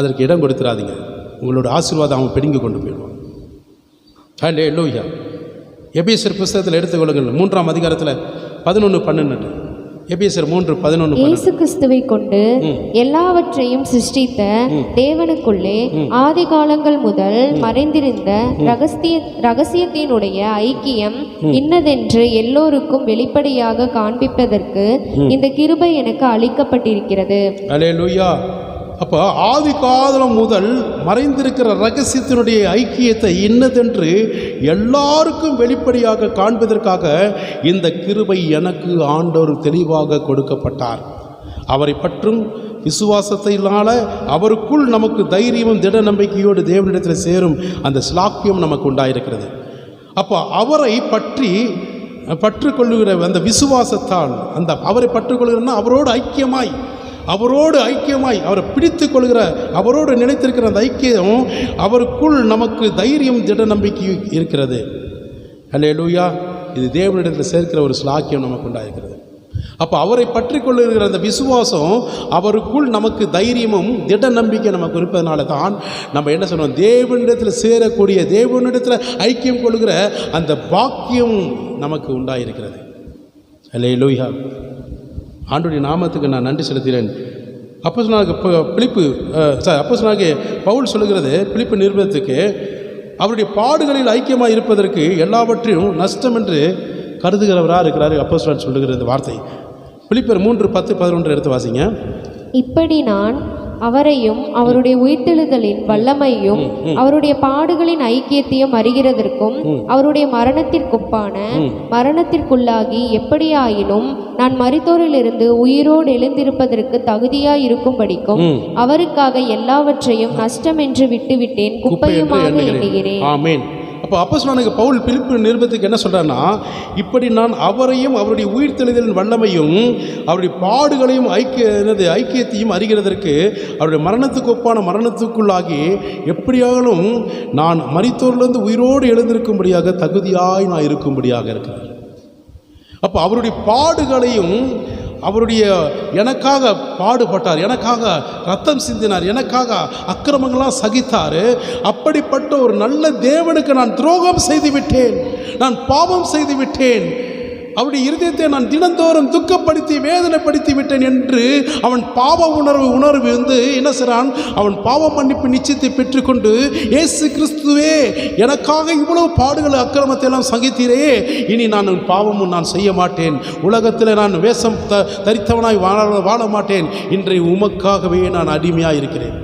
அதற்கு இடம் கொடுத்துடாதீங்க. உங்களோட ஆசீர்வாதம் அவன் பிடுங்கி கொண்டு போயிடுவான். அல்லேலூயா. எபேசியர் புத்தகத்தில் எடுத்துக்கொள்ளுங்கள், 3ஆம் அதிகாரத்தில் 11:12. எபேசியர் 3:11. இயேசு கிறிஸ்துவை கொண்டு எல்லாவற்றையும் சிருஷ்டித்த தேவனுக்குள்ளே ஆதி காலங்கள் முதல் மறைந்திருந்த ரகசியத்தினுடைய ஐக்கியம் இன்னதென்று எல்லோருக்கும் வெளிப்படையாக காண்பிப்பதற்கு இந்த கிருபை எனக்கு அளிக்கப்பட்டிருக்கிறது. அல்லேலூயா. அப்போ ஆதி காலம் முதல் மறைந்திருக்கிற ரகசியத்தினுடைய ஐக்கியத்தை இன்னதென்று எல்லாருக்கும் வெளிப்படையாக காண்பதற்காக இந்த கிருபை எனக்கு ஆண்டவர் தெளிவாக கொடுக்கப்பட்டார். அவரை பற்றும் விசுவாசத்தினால அவருக்குள் நமக்கு தைரியமும் திட நம்பிக்கையோடு தேவனிடத்தில் சேரும் அந்த ஸ்லாக்கியம் நமக்கு உண்டாயிருக்கிறது. அப்போ அவரை பற்றுக்கொள்ளுகிற அந்த விசுவாசத்தால் அந்த அவரை பற்றுக்கொள்கிறன்னா அவரோடு ஐக்கியமாய் அவரை பிடித்து கொள்கிற அவரோடு நினைத்திருக்கிற அந்த ஐக்கியம் அவருக்குள் நமக்கு தைரியம் திட நம்பிக்கை இருக்கிறது. அல்லேலூயா. இது தேவனிடத்தில் சேர்க்கிற ஒரு ஸ்லாக்கியம் நமக்கு உண்டாயிருக்கிறது. அப்போ அவரை பற்றி கொள்ளுகிற அந்த விசுவாசம் அவருக்குள் நமக்கு தைரியமும் திட நம்பிக்கை நமக்கு இருப்பதனால தான் நம்ம என்ன சொல்றோம், தேவனிடத்தில் சேரக்கூடிய தேவனிடத்தில் ஐக்கியம் கொள்கிற அந்த பாக்கியம் நமக்கு உண்டாயிருக்கிறது. அல்லேலூயா. ஆண்டவருடைய நாமத்துக்கு நான் நன்றி செலுத்துகிறேன். அப்போஸ்தலனாகிய பவுல் சொல்லுகிறது பிலிப்பு நிருபத்துக்கு, அவருடைய பாடுகளில் ஐக்கியமாக இருப்பதற்கு எல்லாவற்றையும் நஷ்டம் என்று கருதுகிறவராக இருக்கிறார். அப்போஸ்தலன் சொல்லுகிற வார்த்தை பிலிப்பியர் 3:10-11 எடுத்து வாசிங்க. இப்படி நான் அவரையும் அவருடைய உயிர்த்தெழுதலின் வல்லமையும் அவருடைய பாடுகளின் ஐக்கியத்தையும் அறிகிறதற்கும் அவருடைய மரணத்திற்குப்பான மரணத்திற்குள்ளாகி எப்படியாயினும் நான் மரித்தோரிலிருந்து உயிரோடு எழுந்திருப்பதற்கு தகுதியாய் இருக்கும்படிக்கும் அவருக்காக எல்லாவற்றையும் நஷ்டம் என்று விட்டுவிட்டேன், குப்பையுமாக எண்ணுகிறேன். ஆமென். அப்போ அப்போஸ்தலனாகிய பவுல் பிலிப்பு நிருபத்துக்கு என்ன சொல்கிறான்னா, இப்படி நான் அவரையும் அவருடைய உயிர்த்தெழுதலின் வல்லமையும் அவருடைய பாடுகளையும் ஐக்கியத்தையும் அறிகிறதற்கு அவருடைய மரணத்துக்கு ஒப்பான மரணத்துக்குள்ளாகி எப்படியாலும் நான் மரித்தோரிலிருந்து உயிரோடு எழுந்திருக்கும்படியாக தகுதியாய் நான் இருக்கும்படியாக இருக்கிறார். அப்போ அவருடைய பாடுகளையும் அவருடைய எனக்காக பாடுபட்டார், எனக்காக ரத்தம் சிந்தினார், எனக்காக அக்கிரமங்களாம் சகித்தார். அப்படிப்பட்ட ஒரு நல்ல தேவனுக்கு நான் துரோகம் செய்து விட்டேன், நான் பாவம் செய்து விட்டேன், அவருடைய இருதயத்தை நான் தினந்தோறும் துக்கப்படுத்தி வேதனைப்படுத்தி விட்டேன் என்று அவன் பாவ உணர்வு என்ன செய்றான், அவன் பாவ மன்னிப்பு நிச்சயத்தை பெற்றுக்கொண்டு இயேசு கிறிஸ்துவே எனக்காக இவ்வளவு பாடுகள் அக்கிரமத்தை எல்லாம் சகித்தீரே, இனி நான் பாவமும் நான் செய்ய மாட்டேன், உலகத்தில் நான் வேஷம் தரித்தவனாய் வாழ மாட்டேன், இன்றைய உமக்காகவே நான் அடிமையாக இருக்கிறேன்.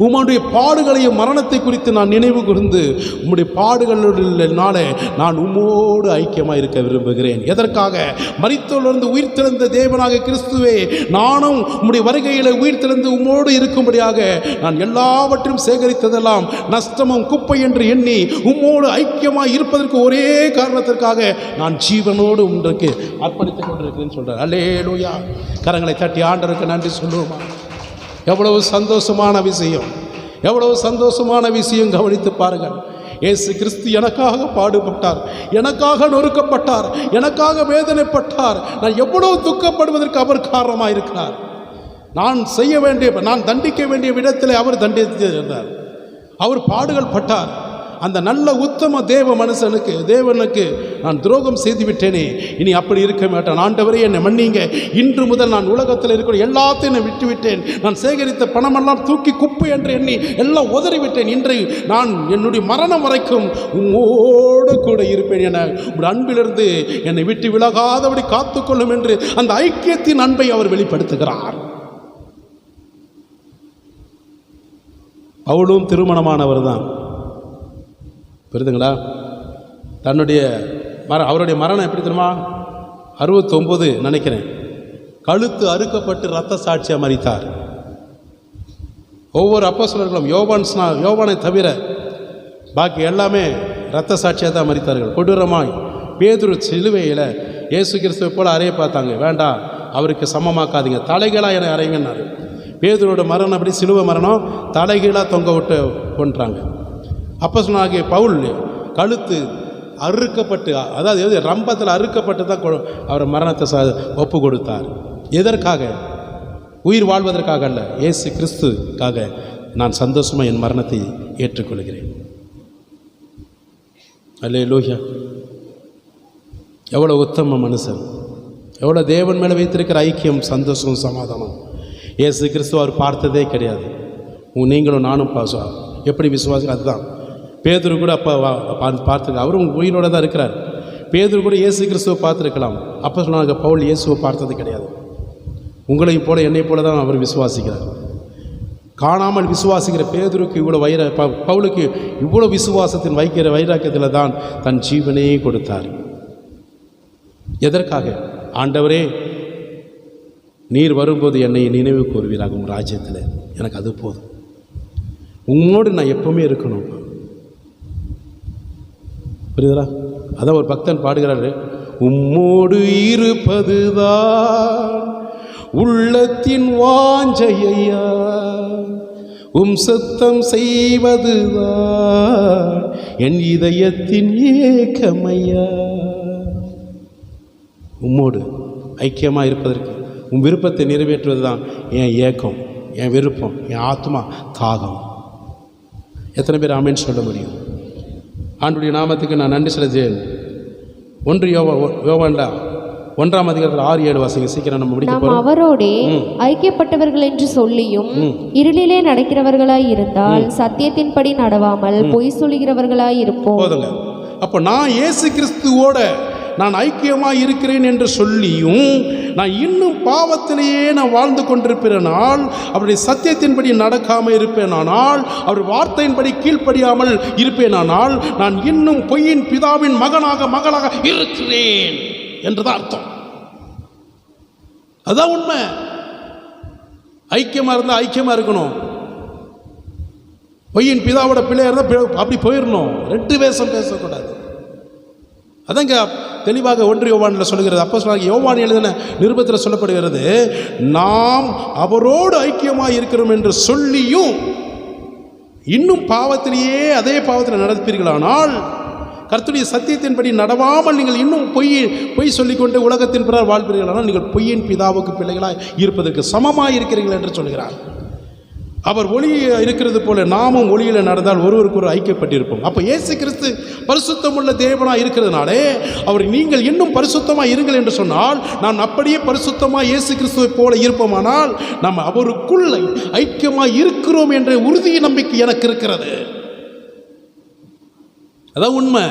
உம்முடைய பாடுகளையும் மரணத்தை குறித்து நான் நினைவு கூர்ந்து உம்முடைய பாடுகளினாலே நான் உம்மோடு ஐக்கியமாக இருக்க விரும்புகிறேன். எதற்காக? மரித்தோரிலிருந்து உயிர்த்தெழுந்த தேவனாக கிறிஸ்துவே, நானும் உம்முடைய வருகையில் உயிர்த்தெழுந்து உம்மோடு இருக்கும்படியாக நான் எல்லாவற்றையும் சேகரித்ததெல்லாம் நஷ்டமும் குப்பை என்று எண்ணி உம்மோடு ஐக்கியமாக இருப்பதற்கு ஒரே காரணத்திற்காக நான் ஜீவனோடு உன்றைக்கு அர்ப்பணித்துக் கொண்டிருக்கிறேன்னு சொல்கிறேன். அல்லேலூயா. கரங்களை தட்டி ஆண்டவருக்கு நன்றி சொல்லுவோமா? எவ்வளவு சந்தோஷமான விஷயம், எவ்வளவு சந்தோஷமான விஷயம். கவனித்து பாருங்கள். இயேசு கிறிஸ்து எனக்காக பாடுபட்டார், எனக்காக நொறுக்கப்பட்டார், எனக்காக வேதனைப்பட்டார். நான் எவ்வளவு துக்கப்படுவதற்கு அவர் காரணமாக இருக்கிறார். நான் தண்டிக்க வேண்டிய விடத்தில் அவர் தண்டித்தார், அவர் பாடுகள் பட்டார். அந்த நல்ல உத்தம தேவனுக்கு நான் துரோகம் செய்து விட்டேனே, இனி அப்படி இருக்க மாட்டேன். ஆண்டவரே என்னை மன்னிங்க, இன்று முதல் நான் உலகத்தில் இருக்கிற எல்லாத்தையும் நான் விட்டுவிட்டேன், நான் சேகரித்த பணமெல்லாம் தூக்கி குப்பை என்று எண்ணி எல்லாம் உதறிவிட்டேன், இன்றை நான் என்னுடைய மரணம் வரைக்கும் உம்மோடு கூட இருப்பேன் என உங்கள் அன்பிலிருந்து என்னை விட்டு விலகாதபடி காத்துக்கொள்ளும் என்று அந்த ஐக்கியத்தின் அன்பை அவர் வெளிப்படுத்துகிறார். அவளும் திருமணமானவர் தான், புரியுதுங்களா? அவருடைய மரணம் எப்படி தெரியுமா? 69 நினைக்கிறேன், கழுத்து அறுக்கப்பட்டு இரத்த சாட்சியாக மரித்தார். ஒவ்வொரு அப்போஸ்தலர்களும் யோவானை தவிர பாக்கி எல்லாமே இரத்த சாட்சியாக தான் மரித்தார்கள். கொடூரமாய் பேதுரு சிலுவையில் இயேசு கிறிஸ்துவை போல அறைய பார்த்தாங்க. வேண்டாம், அவருக்கு சமமாக்காதீங்க, தலைகளாக என்னை அறைங்கன்னாரு. பேதுரோட மரணம் அப்படி சிலுவை மரணம், தலைகீழாக தொங்க விட்டு கொன்றாங்க. அப்போஸ்தலனாகிய பவுல் கழுத்து அறுக்கப்பட்டு, அதாவது ரம்பத்தில் அறுக்கப்பட்டு தான் அவர் மரணத்தை ஒப்பு கொடுத்தார். எதற்காக? உயிர் வாழ்வதற்காக அல்ல, இயேசு கிறிஸ்துக்காக நான் சந்தோஷமாக என் மரணத்தை ஏற்றுக்கொள்கிறேன். அல்லேலூயா. எவ்வளோ உத்தம மனுஷன், எவ்வளோ தேவன் மேலே வைத்திருக்கிற ஐக்கியம், சந்தோஷம், சமாதானம். இயேசு கிறிஸ்து அவர் பார்த்ததே கிடையாது. நீங்களும் நானும் எப்படி விசுவாசி? அதுதான் பேதுரு கூட அப்போ பார்த்துக்க, அவரும் உயிரோடு தான் இருக்கிறார். பேதுரு கூட இயேசு கிறிஸ்துவை பார்த்துருக்கலாம். அப்போ சொன்னாங்க, பவுல் இயேசுவை பார்த்தது கிடையாது. உங்களையும் போல என்னை போல தான் அவர் விசுவாசிக்கிறார். காணாமல் விசுவாசிக்கிற பேதுருக்கு இவ்வளோ பவுலுக்கு இவ்வளோ விசுவாசத்தின் வைக்கிற வைராக்கியத்தில் தான் தன் ஜீவனே கொடுத்தார். எதற்காக? ஆண்டவரே, நீர் வரும்போது என்னை நினைவு கூறுவீராக உங்கள் ராஜ்யத்தில், எனக்கு அது போதும், உங்களோடு நான் எப்பவுமே இருக்கணும். புரியுதா? அதான் ஒரு பக்தன் பாடுகிறாரு, உம்மோடு இருப்பதுதான் உள்ளத்தின் வாஞ்சையா, உம் சத்தம் செய்வதுதான் என் இதயத்தின் ஏக்கமையா. உம்மோடு ஐக்கியமாக இருப்பதற்கு, உன் விருப்பத்தை நிறைவேற்றுவது தான் என் ஏக்கம், என் விருப்பம், என் ஆத்மா தாகம். எத்தனை பேர் ஆமென் சொல்ல முடியும்? ஆண்டுடைய நாமத்துக்கு நான் நன்றி செலுத்தேன். 1 யோவான்டா 1ஆம் அதிகாரத்தில் 6-7 வாசிங்க, சீக்கிரம் நம்ம முடிக்க போறோம். அவரோடே ஐக்கியப்பட்டவர்கள் என்று சொல்லியும் இருளிலே நடக்கிறவர்களாய் இருந்தால் சத்தியத்தின்படி நடவாமல் பொய் சொல்லுகிறவர்களாய் இருப்போம். போதுங்க. அப்போ நான் இயேசு கிறிஸ்துவோட நான் ஐக்கியமாக இருக்கிறேன் என்று சொல்லியும் நான் இன்னும் பாவத்திலேயே நான் வாழ்ந்து கொண்டிருப்பேனால், அவருடைய சத்தியத்தின்படி நடக்காமல் இருப்பேனானால், அவர் வார்த்தையின்படி கீழ்ப்படியாமல் இருப்பேனானால், நான் இன்னும் பொய்யின் பிதாவின் மகளாக இருக்கிறேன் என்றுதான் அர்த்தம். அதான் உண்மை. ஐக்கியமாக இருந்தால் ஐக்கியமாக இருக்கணும். பொய்யின் பிதாவோட பிள்ளையா இருந்தால் அப்படி போயிடணும். 2 வேஷம் பேசக்கூடாது. அதங்க தெளிவாக 1 யோவானில் சொல்லுகிறது. அப்போஸ்தலனாகிய யோவான் எழுதின நிருபத்தில் சொல்லப்படுகிறது, நாம் அவரோடு ஐக்கியமாக இருக்கிறோம் என்று சொல்லியும் இன்னும் பாவத்திலேயே அதே பாவத்தில் நடப்பீர்களானால், கர்த்தருடைய சத்தியத்தின்படி நடவாமல் நீங்கள் இன்னும் பொய் சொல்லிக்கொண்டு உலகத்தின் பிறர் வாழ்வீர்களானால் நீங்கள் பொய்யின் பிதாவுக்கு பிள்ளைகளாக இருப்பதற்கு சமமாக இருக்கிறீர்கள் என்று சொல்கிறார். அவர் ஒளியில் இருக்கிறது போல நாமும் ஒளியில் நடந்தால் ஒருவருக்கு ஒரு ஐக்கியப்பட்டிருப்போம். அப்போ இயேசு கிறிஸ்து பரிசுத்தமுள்ள தேவனாக இருக்கிறதுனாலே அவர் நீங்கள் இன்னும் பரிசுத்தமாக இருங்கள் என்று சொன்னால், நான் அப்படியே பரிசுத்தமாக இயேசு கிறிஸ்துவை போல இருப்போமானால் நாம் அவருக்குள் ஐக்கியமாக இருக்கிறோம் என்ற உறுதி நம்பிக்கை எனக்கு இருக்கிறது. அதான் உண்மை.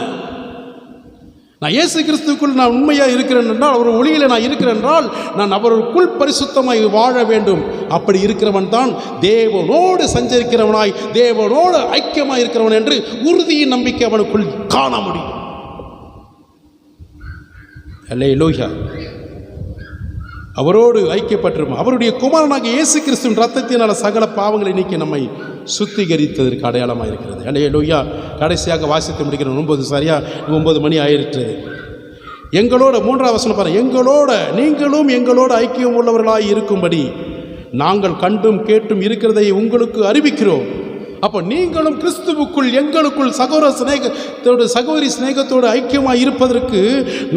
நான் இயேசு கிறிஸ்துக்குள் நான் உண்மையாக இருக்கிறேன் என்றால், அவர் ஒளியில் நான் இருக்கிறேன் என்றால், நான் அவருக்குள் பரிசுத்தமாய் வாழ வேண்டும். அப்படி இருக்கிறவன் தான் தேவனோடு சஞ்சரிக்கிறவனாய், தேவனோடு ஐக்கியமாக இருக்கிறவன் என்று உறுதியின் நம்பிக்கை அவனுக்குள் காண முடியும். அல்லேலூயா. அவரோடு ஐக்கியப்பட்டிருப்போம். அவருடைய குமாரனாகிய இயேசு கிறிஸ்துவின் ரத்தத்தினால் சகல பாவங்களை நீக்கி நம்மை சுத்திகரித்ததற்கு அடையாளமாக இருக்கிறது. அல்லேலூயா. கடைசியாக வாசித்து முடிக்கிற 9 சரியா 9 மணி ஆயிற்று. எங்களோட 3ஆம் வசனம் பாருங்க, எங்களோட நீங்களும் எங்களோட ஐக்கியம் உள்ளவர்களாய் இருக்கும்படி நாங்கள் கண்டும் கேட்டும் இருக்கிறதை உங்களுக்கு அறிவிக்கிறோம். அப்போ நீங்களும் கிறிஸ்துவுக்குள் எங்களுக்குள் சகோதரி சிநேகத்தோடு ஐக்கியமாக இருப்பதற்கு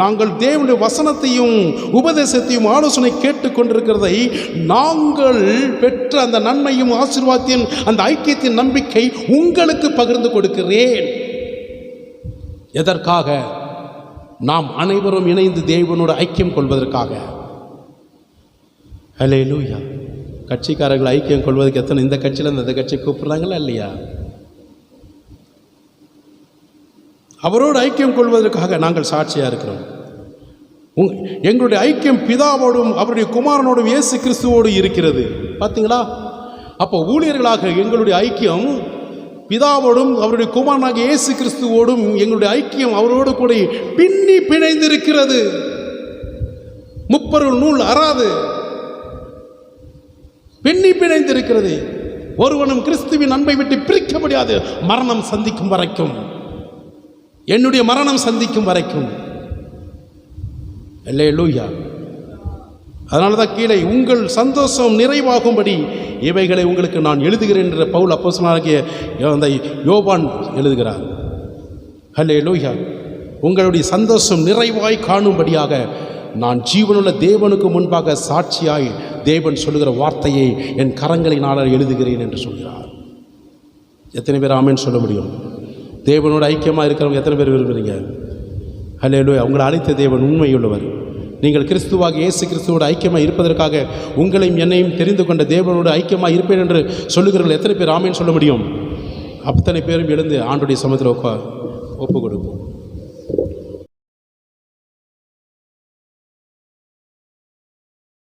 நாங்கள் தேவனுடைய வசனத்தையும் உபதேசத்தையும் ஆலோசனை கேட்டுக்கொண்டிருக்கிறதை நாங்கள் பெற்ற அந்த நன்மையும் ஆசீர்வாதத்தின் அந்த ஐக்கியத்தின் நம்பிக்கை உங்களுக்கு பகிர்ந்து கொடுக்கிறேன். எதற்காக? நாம் அனைவரும் இணைந்து தேவனோடு ஐக்கியம் கொள்வதற்காக. அல்லேலூயா. கட்சிக்காரர்கள் ஐக்கியம் கொள்வதற்கு எத்தனை இந்த கட்சியில் இந்த கட்சி கூப்பிடுறாங்களா இல்லையா? அவரோடு ஐக்கியம் கொள்வதற்காக நாங்கள் சாட்சியாக இருக்கிறோம். எங்களுடைய ஐக்கியம் பிதாவோடும் அவருடைய குமாரனோடும் இயேசு கிறிஸ்துவோடு இருக்கிறது. பார்த்தீங்களா? அப்போ ஊழியர்களாக எங்களுடைய ஐக்கியம் பிதாவோடும் அவருடைய குமாரனாகிய இயேசு கிறிஸ்துவோடும் எங்களுடைய ஐக்கியம் அவரோடு கூட பின்னி பிணைந்திருக்கிறது. முப்பொருள் நூல் அறாது, பின்னி பிணைந்திருக்கிறது. ஒருவனும் கிறிஸ்துவின் அன்பை விட்டு பிரிக்க முடியாது, மரணம் சந்திக்கும் வரைக்கும், என்னுடைய மரணம் சந்திக்கும் வரைக்கும். அல்லேலூயா. அதனால தான் கீழே உங்கள் சந்தோஷம் நிறைவாகும்படி இவைகளை உங்களுக்கு நான் எழுதுகிறேன் என்ற பவுல் அப்போஸ்தலனாகிய அந்த யோவான் எழுதுகிறார். அல்லேலூயா. உங்களுடைய சந்தோஷம் நிறைவாய் காணும்படியாக நான் ஜீவனுள்ள தேவனுக்கு முன்பாக சாட்சியாய் தேவன் சொல்லுகிற வார்த்தையை என் கரங்களினால் எழுதுகிறேன் என்று சொல்கிறார். எத்தனை பேர் ஆமென் சொல்ல முடியும்? தேவனோட ஐக்கியமாக இருக்கிறவங்க எத்தனை பேர் விரும்புகிறீங்க? அல்லேலூயா. உங்களை அழைத்த தேவன் உண்மையுள்ளவர். நீங்கள் கிறிஸ்துவாக இயேசு கிறிஸ்துவோடு ஐக்கியமாக இருப்பதற்காக உங்களையும் என்னையும் தெரிந்து கொண்ட தேவனோடு ஐக்கியமாக இருப்பேன் என்று சொல்லுகிறவர்கள் எத்தனை பேர் ஆமென் சொல்ல முடியும்? அத்தனை பேரும் எழுந்து ஆண்டுடைய சமூகத்தில் ஒப்பு கொடுப்போம்.